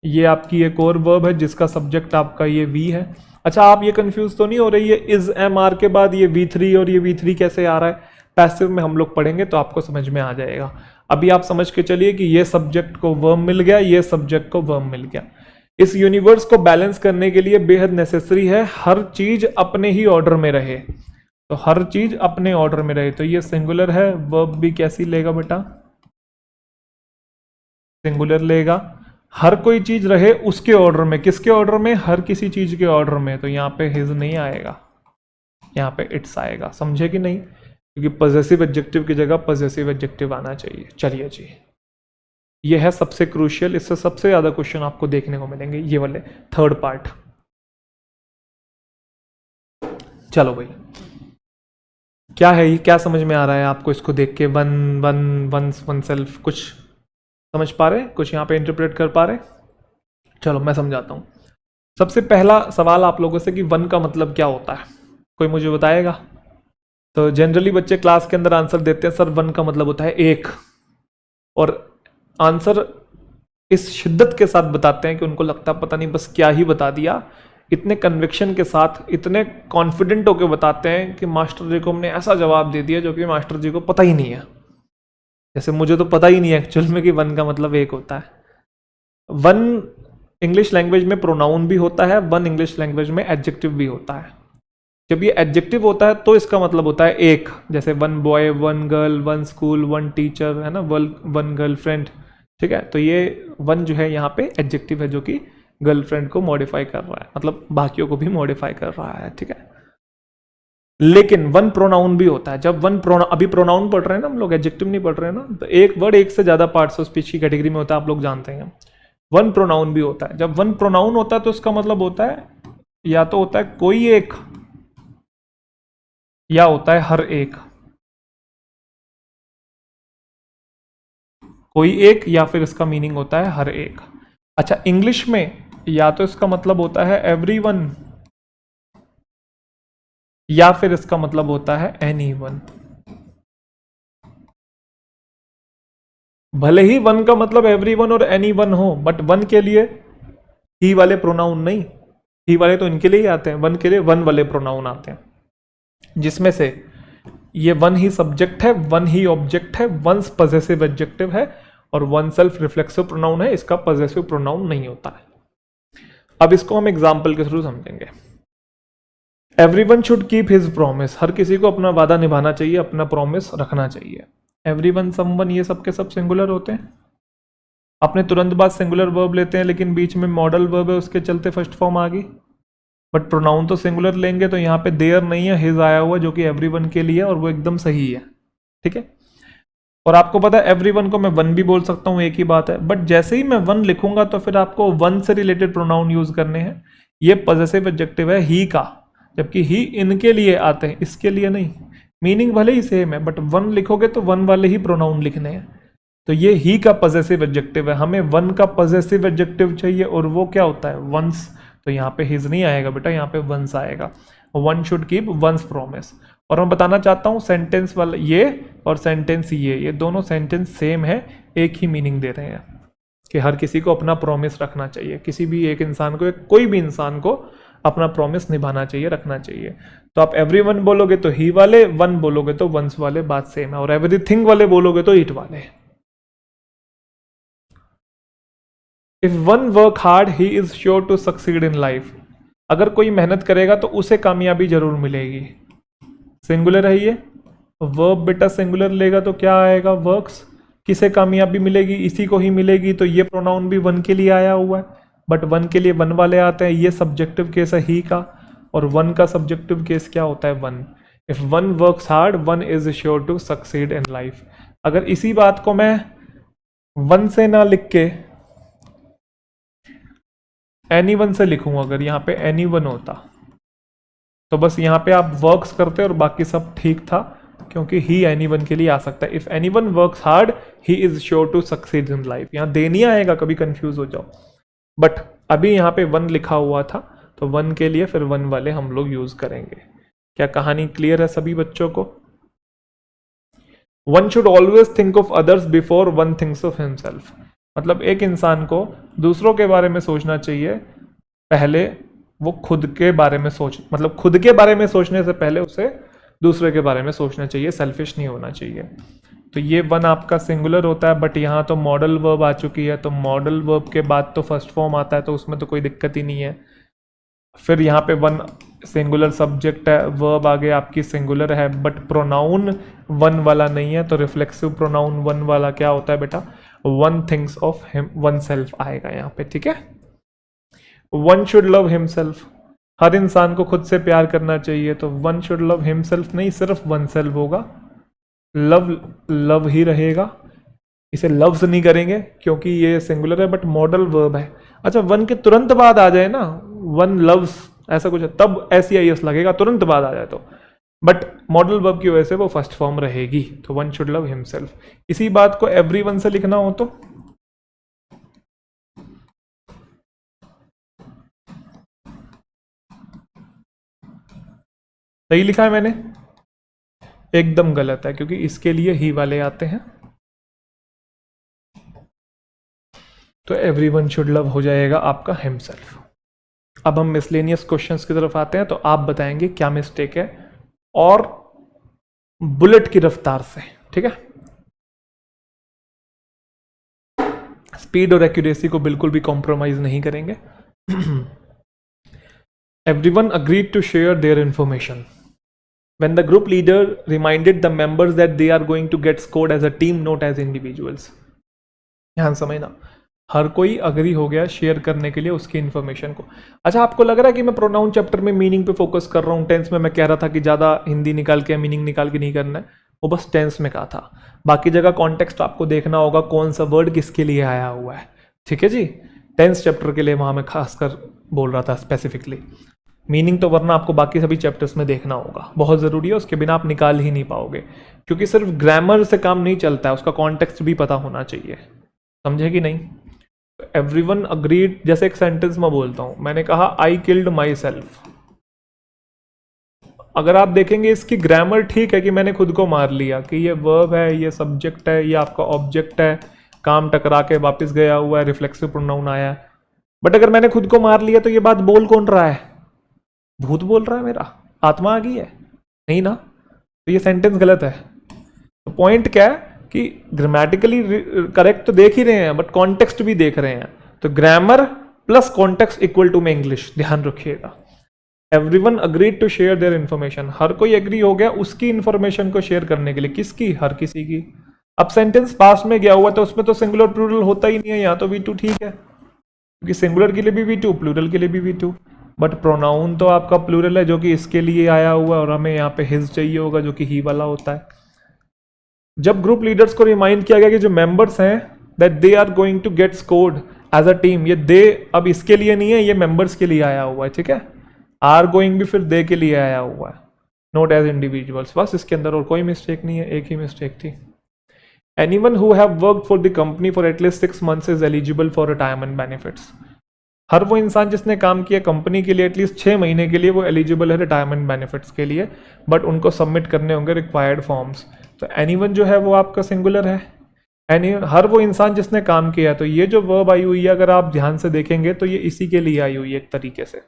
ये आपकी एक और वर्ब है जिसका सब्जेक्ट आपका ये वी है। अच्छा, आप ये कंफ्यूज तो नहीं हो रही है इज एम आर के बाद ये V3 और ये V3 कैसे आ रहा है, पैसिव में हम लोग पढ़ेंगे तो आपको समझ में आ जाएगा। अभी आप समझ के चलिए कि ये सब्जेक्ट को वर्ब मिल गया, ये सब्जेक्ट को वर्ब मिल गया। इस यूनिवर्स को बैलेंस करने के लिए बेहद नेसेसरी है हर चीज अपने ही ऑर्डर में रहे, तो हर चीज अपने ऑर्डर में रहे, तो ये सिंगुलर है, वर्ब भी कैसी लेगा बेटा, सिंगुलर लेगा। हर कोई चीज रहे उसके ऑर्डर में, किसके ऑर्डर में, हर किसी चीज के ऑर्डर में, तो यहाँ पे हिज नहीं आएगा, यहाँ पे इट्स आएगा। समझे कि नहीं, क्योंकि पॉजेसिव एडजेक्टिव की जगह पॉजेसिव एडजेक्टिव आना चाहिए। चलिए जी, ये है सबसे क्रूशियल, इससे सबसे ज्यादा क्वेश्चन आपको देखने को मिलेंगे, ये वाले थर्ड पार्ट। चलो भाई, क्या है ये, क्या समझ में आ रहा है आपको इसको देख के, one one one's oneself, कुछ समझ पा रहे, कुछ यहाँ पे इंटरप्रेट कर पा रहे? चलो मैं समझाता हूँ। सबसे पहला सवाल आप लोगों से कि वन का मतलब क्या होता है, कोई मुझे बताएगा? तो जनरली बच्चे क्लास के अंदर आंसर देते हैं, सर वन का मतलब होता है एक, और आंसर इस शिद्दत के साथ बताते हैं कि उनको लगता है पता नहीं बस क्या ही बता दिया, इतने कन्विक्शन के साथ, इतने कॉन्फिडेंट होकर बताते हैं कि मास्टर जी को हमने ऐसा जवाब दे दिया जो कि मास्टर जी को पता ही नहीं है। जैसे मुझे तो पता ही नहीं है एक्चुअल में कि वन का मतलब एक होता है। वन इंग्लिश लैंग्वेज में प्रोनाउन भी होता है, वन इंग्लिश लैंग्वेज में एडजेक्टिव भी होता है। जब ये एडजेक्टिव होता है तो इसका मतलब होता है एक, जैसे one boy, one girl, one school, one teacher, है ना, वन गर्लफ्रेंड, ठीक है। तो ये वन जो है यहाँ पे एडजेक्टिव है जो कि गर्लफ्रेंड को मॉडिफाई कर रहा है, मतलब बाकियों को भी मॉडिफाई कर रहा है, ठीक है। लेकिन वन प्रोनाउन भी होता है। जब वन प्रोनाउन, अभी प्रोनाउन पढ़ रहे हैं ना हम लोग, एडजेक्टिव नहीं पढ़ रहे हैं ना, तो एक वर्ड एक से ज्यादा पार्ट्स ऑफ स्पीच की कैटेगरी में होता है, आप लोग जानते हैं। वन प्रोनाउन भी होता है। जब वन प्रोनाउन होता है तो उसका मतलब होता है या तो होता है कोई एक, या होता है हर एक, कोई एक, या फिर इसका मीनिंग होता है हर एक। अच्छा, इंग्लिश में या तो इसका मतलब होता है एवरीवन, या फिर इसका मतलब होता है एनीवन। भले ही वन का मतलब एवरीवन और एनीवन हो, बट वन के लिए ही वाले प्रोनाउन नहीं, ही वाले तो इनके लिए ही आते हैं, वन के लिए वन वाले प्रोनाउन आते हैं, जिसमें से ये वन ही सब्जेक्ट है, वन ही ऑब्जेक्ट है, वंस पॉजेसिव एडजेक्टिव है, और वन सेल्फ रिफ्लेक्सिव प्रोनाउन है, इसका पॉजेसिव प्रोनाउन नहीं होता है। अब इसको हम एग्जाम्पल के थ्रू समझेंगे। Everyone should keep his promise, हर किसी को अपना वादा निभाना चाहिए, अपना प्रॉमिस रखना चाहिए। एवरीवन, समवन, ये सब के सब सिंगुलर होते हैं। आपने तुरंत बाद सिंगुलर वर्ब लेते हैं, लेकिन बीच में मॉडल वर्ब है, उसके चलते फर्स्ट फॉर्म आ गई, बट प्रोनाउन तो सिंगुलर लेंगे, तो यहाँ पे देयर नहीं है, हिज आया हुआ जो कि एवरीवन के लिए, और वो एकदम सही है, ठीक है। और आपको पता है एवरीवन को मैं वन भी बोल सकता हूँ, एक ही बात है, बट जैसे ही मैं वन लिखूंगा तो फिर आपको वन से रिलेटेड प्रोनाउन यूज करने हैं। ये पॉजेसिव एडजेक्टिव है ही का, जबकि ही इनके लिए आते हैं, इसके लिए नहीं। मीनिंग भले ही सेम है, बट वन लिखोगे तो वन वाले ही प्रोनाउन लिखने हैं। तो ये ही का पॉजेसिव एडजेक्टिव है, हमें वन का पॉजेसिव एडजेक्टिव चाहिए, और वो क्या होता है, वंस। तो यहाँ पे हिज नहीं आएगा बेटा, यहाँ पे वंस आएगा। One should keep once promise. और मैं बताना चाहता हूँ सेंटेंस वाला ये और सेंटेंस ये दोनों सेंटेंस सेम है, एक ही मीनिंग दे रहे हैं कि हर किसी को अपना प्रॉमिस रखना चाहिए, किसी भी एक इंसान को, कोई भी इंसान को अपना प्रॉमिस निभाना चाहिए, रखना चाहिए। तो आप एवरीवन बोलोगे तो ही वाले, वन बोलोगे तो वंस वाले, बात सेम है। और एवरीथिंग वाले बोलोगे तो इट वाले। If one work hard he is sure to succeed in life, अगर कोई मेहनत करेगा तो उसे कामयाबी जरूर मिलेगी। सिंगुलर है ये, वर्ब बेटा सिंगुलर लेगा तो क्या आएगा, वर्क्स। किसे कामयाबी मिलेगी, इसी को ही मिलेगी, तो ये प्रोनाउन भी वन के लिए आया हुआ है, बट वन के लिए वन वाले आते हैं, ये सब्जेक्टिव केस है ही का। और वन का सब्जेक्टिव केस क्या होता है, one. If one works hard one is sure to succeed in life. अगर इसी बात को मैं वन से ना लिख के एनी वन से लिखूं, अगर यहाँ पे एनी वन होता तो बस यहाँ पे आप वर्क्स करते और बाकी सब ठीक था, क्योंकि ही एनी वन के लिए आ सकता है। If any one works hard he is sure to succeed in life. यहाँ दे नहीं आएगा, कभी कंफ्यूज हो जाओ, बट अभी यहाँ पे वन लिखा हुआ था तो वन के लिए फिर वन वाले हम लोग यूज करेंगे। क्या कहानी क्लियर है सभी बच्चों को? One should always think of others before one thinks of himself. मतलब एक इंसान को दूसरों के बारे में सोचना चाहिए, पहले वो खुद के बारे में मतलब खुद के बारे में सोचने से पहले उसे दूसरे के बारे में सोचना चाहिए, सेल्फिश नहीं होना चाहिए। तो ये वन आपका सिंगुलर होता है, बट यहाँ तो मॉडल वर्ब आ चुकी है, तो मॉडल वर्ब के बाद तो फर्स्ट फॉर्म आता है, तो उसमें तो कोई दिक्कत ही नहीं है। फिर यहाँ पे वन सिंगुलर सब्जेक्ट है, वर्ब आगे आपकी सिंगुलर है, बट प्रोनाउन वन वाला नहीं है, तो रिफ्लेक्सिव प्रोनाउन वन वाला क्या होता है बेटा, one things of him one self आएगा यहाँ पे, ठीक है। वन शुड लव हिमसेल्फ, हर इंसान को खुद से प्यार करना चाहिए, तो वन शुड लव हिमसेल्फ नहीं, सिर्फ वन सेल्फ होगा। लव लव ही रहेगा, इसे लव्स नहीं करेंगे क्योंकि ये सिंगुलर है, बट मॉडल वर्ब है। अच्छा, वन के तुरंत बाद आ जाए ना, वन लव्स ऐसा कुछ है, तब SEIS लगेगा, तुरंत बाद आ जाए तो, बट मॉडल वर्ब की वजह से वो फर्स्ट फॉर्म रहेगी। तो वन शुड लव हिमसेल्फ। इसी बात को एवरीवन से लिखना हो तो सही लिखा है मैंने? एकदम गलत है, क्योंकि इसके लिए ही वाले आते हैं, तो एवरीवन शुड लव हो जाएगा आपका हिमसेल्फ। अब हम मिसलेनियस क्वेश्चंस की तरफ आते हैं, तो आप बताएंगे क्या मिस्टेक है, और बुलेट की रफ्तार से, ठीक है। स्पीड और एक्यूरेसी को बिल्कुल भी कॉम्प्रोमाइज नहीं करेंगे। Everyone agreed to share their information. When the group leader reminded the members that they are going to get scored as a team, not as individuals. ध्यान समझना, हर कोई अग्री हो गया शेयर करने के लिए उसकी इन्फॉर्मेशन को। अच्छा, आपको लग रहा है कि मैं प्रोनाउन चैप्टर में मीनिंग पे फोकस कर रहा हूँ, टेंस में मैं कह रहा था कि ज़्यादा हिंदी निकाल के मीनिंग निकाल के नहीं करना है, वो बस टेंस में कहा था, बाकी जगह कॉन्टेक्स्ट आपको देखना होगा कौन सा वर्ड किसके लिए आया हुआ है, ठीक है जी। टेंस चैप्टर के लिए वहाँ मैं खासकर बोल रहा था स्पेसिफिकली, मीनिंग तो वरना आपको बाकी सभी चैप्टर्स में देखना होगा, बहुत ज़रूरी है, उसके बिना आप निकाल ही नहीं पाओगे, क्योंकि सिर्फ ग्रामर से काम नहीं चलता है, उसका कॉन्टेक्स्ट भी पता होना चाहिए, समझे कि नहीं। एवरीवन अग्रीड, जैसे एक सेंटेंस में बोलता हूं, मैंने कहा आई किल्ड माई सेल्फ, अगर आप देखेंगे इसकी ग्रामर ठीक है कि मैंने खुद को मार लिया, कि ये वर्ब है, ये सब्जेक्ट है, ये आपका ऑब्जेक्ट है, काम टकरा के वापस गया हुआ है, रिफ्लेक्सिव प्रोनाउन आया है, बट अगर मैंने खुद को मार लिया तो ये बात बोल कौन रहा है, भूत बोल रहा है, मेरा आत्मा आ गई है, नहीं ना, तो ये सेंटेंस गलत है। तो पॉइंट क्या है कि ग्रामेटिकली करेक्ट तो देख ही रहे हैं, बट कॉन्टेक्स्ट भी देख रहे हैं, तो grammar plus context equal to में इंग्लिश, ध्यान रखिएगा। Everyone agreed to share their information, हर कोई एग्री हो गया उसकी इन्फॉर्मेशन को शेयर करने के लिए, किसकी, हर किसी की। अब सेंटेंस पास्ट में गया हुआ तो उसमें तो सिंगुलर प्लूरल होता ही नहीं है, यहाँ तो V2 ठीक है, क्योंकि सिंगुलर के लिए भी V2, प्लूरल के लिए भी V2, बट प्रोनाउन तो आपका प्लूरल है जो कि इसके लिए आया हुआ है, और हमें यहाँ पे हिज चाहिए होगा जो कि ही वाला होता है। जब ग्रुप लीडर्स को रिमाइंड किया गया कि जो मेंबर्स हैं that they are going to get scored as a team, ये दे अब इसके लिए नहीं है, ये मेंबर्स के लिए आया हुआ है, ठीक है। आर गोइंग भी फिर दे के लिए आया हुआ है, नॉट एज इंडिविजुअल्स, बस इसके अंदर और कोई मिस्टेक नहीं है, एक ही मिस्टेक थी। Anyone who have worked for the company for at least 6 months is eligible for retirement benefits, हर वो इंसान जिसने काम किया कंपनी के लिए एटलीस्ट 6 महीने के लिए वो एलिजिबल है रिटायरमेंट बेनिफिट्स के लिए, बट उनको सबमिट करने होंगे रिक्वायर्ड फॉर्म्स। तो एनीवन जो है वो आपका सिंगुलर है, हर वो इंसान जिसने काम किया, तो ये जो वर्ब आई हुई है अगर आप ध्यान से देखेंगे तो ये इसी के लिए आई हुई है एक तरीके से,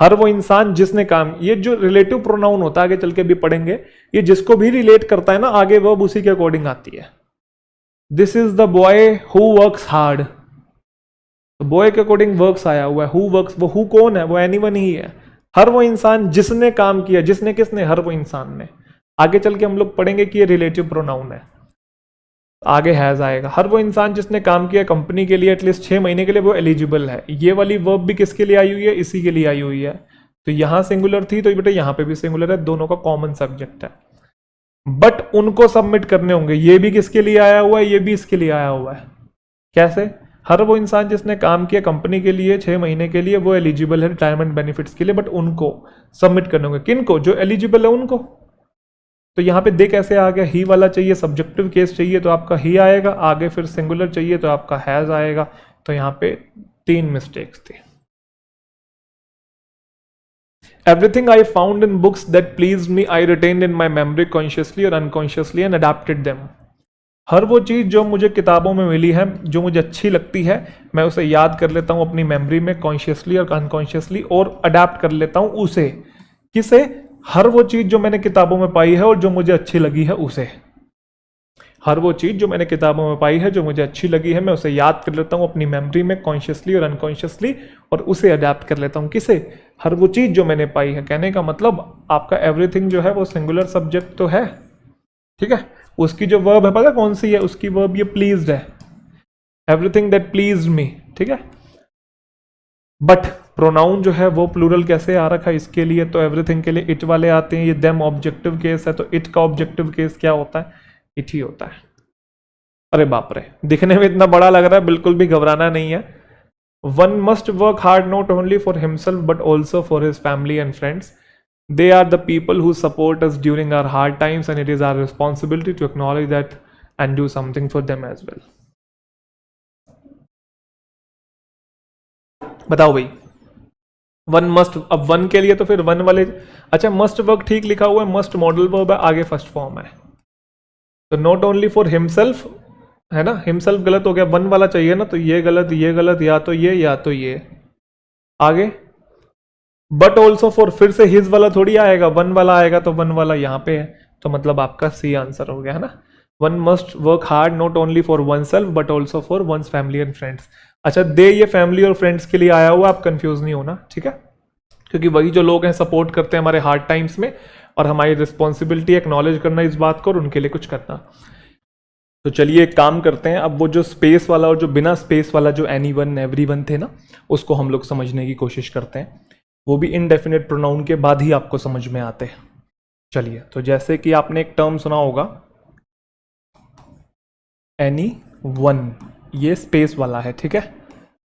हर वो इंसान जिसने काम, ये जो रिलेटिव प्रोनाउन होता है आगे चल के भी पढ़ेंगे, ये जिसको भी रिलेट करता है ना आगे वर्ब उसी के अकॉर्डिंग आती है। This is the boy who works hard, तो बॉय के अकॉर्डिंग वर्क्स आया हुआ है, हु वर्क्स, वो हु कौन है, वो एनीवन ही है, हर वो इंसान जिसने काम किया, जिसने किसने, हर वो इंसान ने। आगे चल के हम लोग पढ़ेंगे कि ये रिलेटिव प्रोनाउन है, आगे हैज आएगा, हर वो इंसान जिसने काम किया कंपनी के लिए एटलीस्ट 6 महीने के लिए वो एलिजिबल है। ये वाली वर्ब भी किसके लिए आई हुई है, इसी के लिए आई हुई है, तो यहां सिंगुलर थी तो बेटा यहां पे भी सिंगुलर है, दोनों का कॉमन सब्जेक्ट है। बट उनको सबमिट करने होंगे, ये भी किसके लिए आया हुआ है, ये भी इसके लिए आया हुआ है। कैसे? हर वो इंसान जिसने काम किया कंपनी के लिए 6 महीने के लिए, वो एलिजिबल है रिटायरमेंट बेनिफिट्स के लिए, बट उनको सबमिट करने होंगे। किनको? जो एलिजिबल है उनको। तो यहाँ पे दे कैसे आ गया, ही वाला चाहिए, सब्जेक्टिव केस चाहिए तो आपका ही आएगा, आगे फिर सिंगुलर चाहिए तो आपका हैज आएगा। तो यहाँ पे 3 मिस्टेक्स थी। Everything I found in books that pleased me, I retained in my memory consciously or unconsciously and adapted them. हर वो चीज़ जो मुझे किताबों में मिली है, जो मुझे अच्छी लगती है, मैं उसे याद कर लेता हूँ अपनी मेमोरी में कॉन्शियसली और अनकॉन्शियसली, और अडेप्ट कर लेता हूँ उसे। किसे? हर वो चीज़ जो मैंने किताबों में पाई है और जो मुझे अच्छी लगी है उसे। हर वो चीज़ जो मैंने किताबों में पाई है, जो मुझे अच्छी लगी है, मैं उसे याद कर लेता हूँ अपनी मेमोरी में कॉन्शियसली और अनकॉन्शियसली, और उसे अडेप्ट कर लेता हूँ। किसे? हर वो चीज़ जो मैंने पाई है। कहने का मतलब आपका एवरीथिंग जो है वो सिंगुलर सब्जेक्ट तो है, ठीक है। उसकी जो वर्ब है पता कौन सी है? उसकी वर्ब ये प्लीज्ड है, एवरीथिंग दैट प्लीज्ड मी, ठीक है। बट प्रोनाउन जो है वो प्लूरल कैसे आ रखा है इसके लिए? तो एवरीथिंग के लिए इट वाले आते हैं, ये देम ऑब्जेक्टिव केस है, तो इट का ऑब्जेक्टिव केस क्या होता है? इट ही होता है। अरे बाप रे, दिखने में इतना बड़ा लग रहा है, बिल्कुल भी घबराना नहीं है। One must work hard not only for himself but also for his family and friends. They are the people who support us during our hard times, and it is our responsibility to acknowledge that and do something for them as well. बताओ भाई, वन मस्ट, अब वन के लिए तो फिर वन वाले, अच्छा मस्ट वर्क ठीक लिखा हुआ है, मस्ट मॉडल वर्ब है, आगे फर्स्ट फॉर्म है, तो नॉट ओनली फॉर हिमसेल्फ है ना, हिमसेल्फ गलत हो गया, वन वाला चाहिए ना, तो ये गलत, ये गलत, या तो ये या तो ये। आगे बट ऑल्सो फॉर, फिर से हिज वाला थोड़ी आएगा, वन वाला आएगा, तो वन वाला यहाँ पे है, तो मतलब आपका सी आंसर हो गया है ना। One must work hard not only for oneself but also for one's family and friends. अच्छा दे ये फैमिली और फ्रेंड्स के लिए आया हुआ, आप कंफ्यूज नहीं होना, ठीक है, क्योंकि वही जो लोग हैं सपोर्ट करते हैं हमारे हार्ड टाइम्स में, और हमारी रिस्पॉन्सिबिलिटी एक्नॉलेज करना इस बात को और उनके लिए कुछ करना। तो चलिए एक काम करते हैं, अब वो जो स्पेस वाला और जो बिना स्पेस वाला जो एनीवन एवरीवन थे ना, उसको हम लोग समझने की कोशिश करते हैं, वो भी इनडेफिनेट प्रोनाउन के बाद ही आपको समझ में आते हैं। चलिए, तो जैसे कि आपने एक टर्म सुना होगा एनी वन, ये स्पेस वाला है, ठीक है।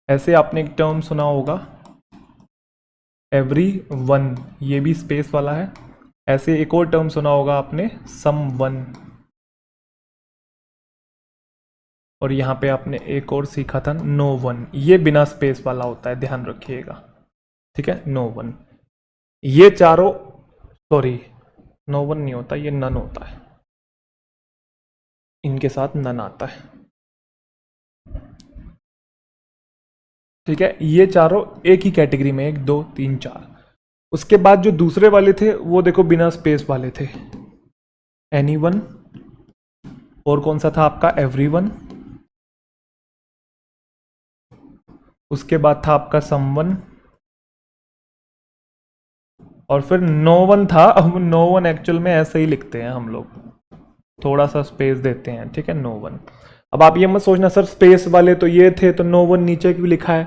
ऐसे आपने एक टर्म सुना होगा एवरी वन, ये भी स्पेस वाला है। ऐसे एक और टर्म सुना होगा आपने सम वन, और यहाँ पे आपने एक और सीखा था नो वन, ये बिना स्पेस वाला होता है, ध्यान रखिएगा, ठीक है। नो वन, ये चारों, सॉरी नो वन नहीं होता, ये नन होता है, इनके साथ नन आता है, ठीक है। ये चारों एक ही कैटेगरी में, 1 2 3 4। उसके बाद जो दूसरे वाले थे वो देखो बिना स्पेस वाले थे, एनीवन, और कौन सा था आपका एवरीवन, उसके बाद था आपका समवन, और फिर नो वन था। अब नो वन एक्चुअल में ऐसे ही लिखते हैं हम लोग, थोड़ा सा स्पेस देते हैं, ठीक है, नो वन। अब आप ये मत सोचना सर स्पेस वाले तो ये थे तो नो वन नीचे क्यों लिखा है,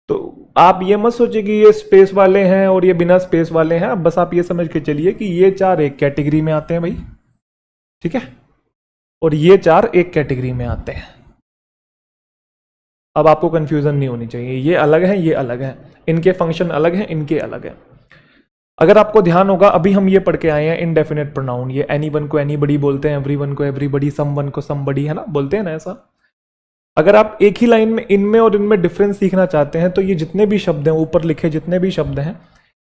तो आप ये मत सोचिए कि ये स्पेस वाले हैं और ये बिना स्पेस वाले हैं, बस आप ये समझ के चलिए कि ये चार एक कैटेगरी में आते हैं भाई, ठीक है, और ये चार एक कैटेगरी में आते हैं। अब आपको कंफ्यूजन नहीं होनी चाहिए, ये अलग है, ये अलग है, इनके फंक्शन अलग हैं, इनके अलग है। अगर आपको ध्यान होगा, अभी हम ये पढ़ के आए हैं इनडेफिनेट प्रोनाउन, ये एनीवन को एनीबडी बोलते हैं, एवरीवन को एवरीबडी, समवन को समबडी, है ना, बोलते हैं ना ऐसा। अगर आप एक ही लाइन में इनमें और इनमें डिफरेंस सीखना चाहते हैं, तो ये जितने भी शब्द हैं, ऊपर लिखे जितने भी शब्द हैं,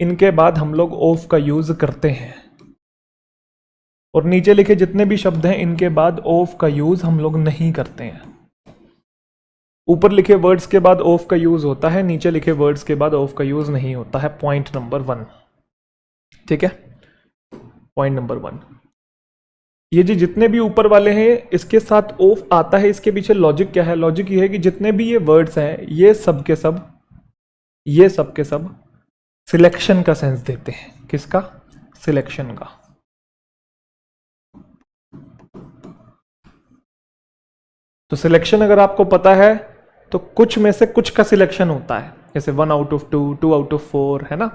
इनके बाद हम लोग ऑफ का यूज करते हैं, और नीचे लिखे जितने भी शब्द हैं, इनके बाद ऑफ का यूज हम लोग नहीं करते हैं। ऊपर लिखे वर्ड्स के बाद ऑफ का यूज होता है, नीचे लिखे वर्ड्स के बाद ऑफ का यूज नहीं होता है। पॉइंट नंबर 1, ठीक है, पॉइंट नंबर 1। ये जो जितने भी ऊपर वाले हैं इसके साथ ऑफ आता है, इसके पीछे लॉजिक क्या है? लॉजिक ये है कि जितने भी ये वर्ड्स हैं, ये सब के सब, ये सब के सब सिलेक्शन का सेंस देते हैं। किसका? सिलेक्शन का। तो सिलेक्शन अगर आपको पता है तो कुछ में से कुछ का सिलेक्शन होता है, जैसे 1 आउट ऑफ 2, 2 आउट ऑफ 4, है ना।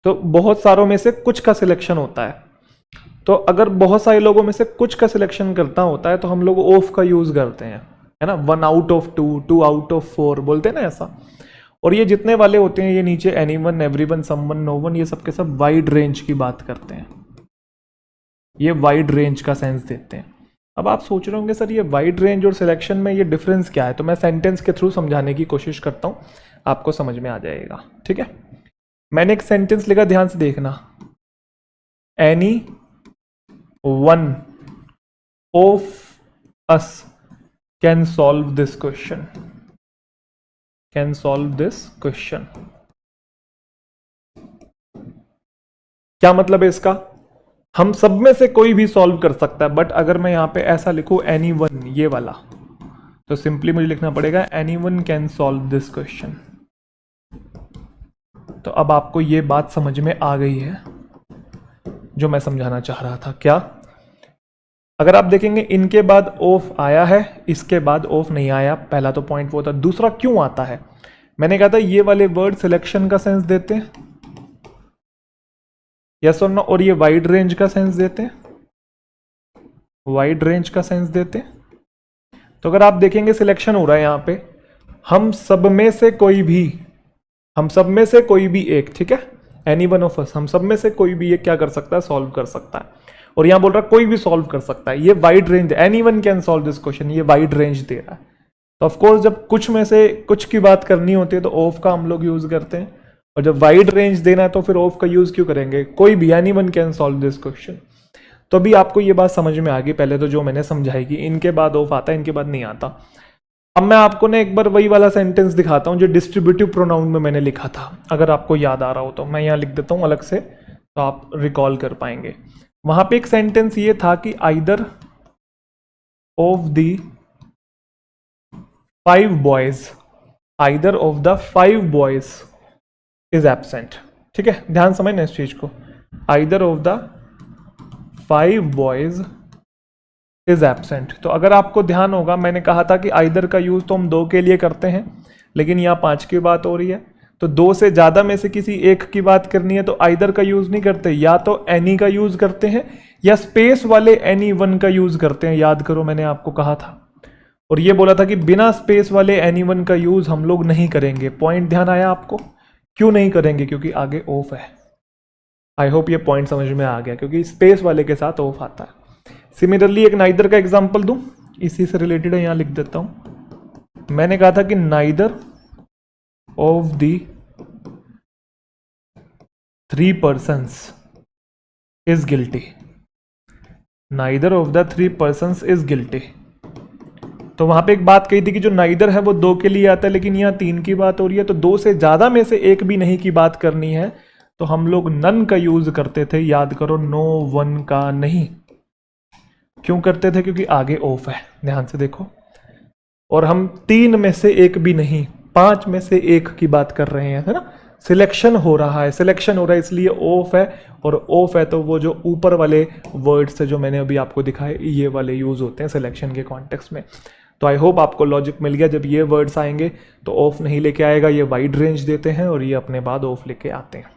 तो बहुत सारों में से कुछ का सिलेक्शन होता है। तो अगर बहुत सारे लोगों में से कुछ का सिलेक्शन करता होता है तो हम लोग ऑफ का यूज करते हैं, है ना, 1 आउट ऑफ 2, 2 आउट ऑफ 4 बोलते हैं ना ऐसा। और ये जितने वाले होते हैं, ये नीचे एनीवन, एवरीवन, समवन, नोवन, ये सब के सब वाइड रेंज की बात करते हैं। ये वाइड रेंज का सेंस देते हैं। अब आप सोच रहे होंगे सर ये वाइड रेंज और सिलेक्शन में ये डिफरेंस क्या है, तो मैं सेंटेंस के थ्रू समझाने की कोशिश करता हूं, आपको समझ में आ जाएगा। ठीक है, मैंने एक सेंटेंस लिखा, ध्यान से देखना। Any one of us can solve this question, can solve this question. क्या मतलब है इसका? हम सब में से कोई भी सॉल्व कर सकता है, बट अगर मैं यहां पे ऐसा लिखूं एनी वन, ये वाला, तो सिंपली मुझे लिखना पड़ेगा any one can solve this question. तो अब आपको ये बात समझ में आ गई है जो मैं समझाना चाह रहा था। क्या? अगर आप देखेंगे इनके बाद ऑफ आया है, इसके बाद ऑफ नहीं आया, पहला तो पॉइंट वो था। दूसरा क्यों आता है? मैंने कहा था ये वाले वर्ड सिलेक्शन का सेंस देते हैं, यस और नो, और ये वाइड रेंज का सेंस देते हैं, वाइड रेंज का सेंस देते हैं। तो अगर आप देखेंगे सिलेक्शन हो रहा है यहां पे, हम सब में से कोई भी, हम सब में से कोई भी एक, ठीक है, एनी वन ऑफ अस, हम सब में से कोई भी एक क्या कर सकता है, सॉल्व कर सकता है। और यहां बोल रहा है कोई भी सॉल्व कर सकता है, ये wide range, any one can solve this question, ये वाइड रेंज दे रहा है। तो ऑफकोर्स जब कुछ में से कुछ की बात करनी होती है तो ऑफ का हम लोग यूज करते हैं, और जब वाइड रेंज देना है तो फिर ऑफ का यूज क्यों करेंगे? कोई भी, any one can solve this question. तो अभी आपको ये बात समझ में आ गई। पहले तो जो मैंने समझाई कि इनके बाद ऑफ आता है, इनके बाद नहीं आता। अब मैं आपको ना एक बार वही वाला सेंटेंस दिखाता हूं जो डिस्ट्रीब्यूटिव प्रोनाउन में मैंने लिखा था। अगर आपको याद आ रहा हो तो मैं यहां लिख देता हूं अलग से, तो आप रिकॉल कर पाएंगे। वहां पे एक सेंटेंस ये था कि either of the 5 boys, either of the 5 boys is absent. ठीक है, ध्यान समझना इस चीज को। Either of the 5 boys is absent. तो अगर आपको ध्यान होगा, मैंने कहा था कि आइदर का यूज तो हम 2 के लिए करते हैं, लेकिन यहाँ 5 की बात हो रही है, तो 2 से ज्यादा में से किसी एक की बात करनी है तो आइदर का यूज नहीं करते, या तो एनी का यूज करते हैं या स्पेस वाले एनी वन का यूज करते हैं। याद करो मैंने आपको कहा था, और ये बोला था कि बिना स्पेस वाले एनी वन का यूज हम लोग नहीं करेंगे। पॉइंट ध्यान आया आपको? क्यों नहीं करेंगे? क्योंकि आगे ऑफ है। आई होप ये पॉइंट समझ में आ गया, क्योंकि स्पेस वाले के साथ ऑफ आता है। सिमिलरली एक नाइदर का एग्जांपल दूं, इसी से रिलेटेड है, यहां लिख देता हूं। मैंने कहा था कि neither of the 3 persons is guilty, neither of the 3 persons is guilty. तो वहां पे एक बात कही थी कि जो नाइदर है वो 2 के लिए आता है, लेकिन यहाँ 3 की बात हो रही है, तो 2 से ज्यादा में से एक भी नहीं की बात करनी है तो हम लोग नन का यूज करते थे। याद करो, नो वन का नहीं। क्यों करते थे? क्योंकि आगे ऑफ है, ध्यान से देखो। और हम 3 में से एक भी नहीं, 5 में से एक की बात कर रहे हैं, है ना। सिलेक्शन हो रहा है, सिलेक्शन हो रहा है, इसलिए ऑफ है। और ऑफ है तो वो जो ऊपर वाले वर्ड्स है जो मैंने अभी आपको दिखाए, ये वाले यूज होते हैं सिलेक्शन के कॉन्टेक्स्ट में। तो आई होप आपको लॉजिक मिल गया। जब ये वर्ड्स आएंगे तो ऑफ नहीं लेके आएगा, ये वाइड रेंज देते हैं, और ये अपने बाद ऑफ लेके आते हैं।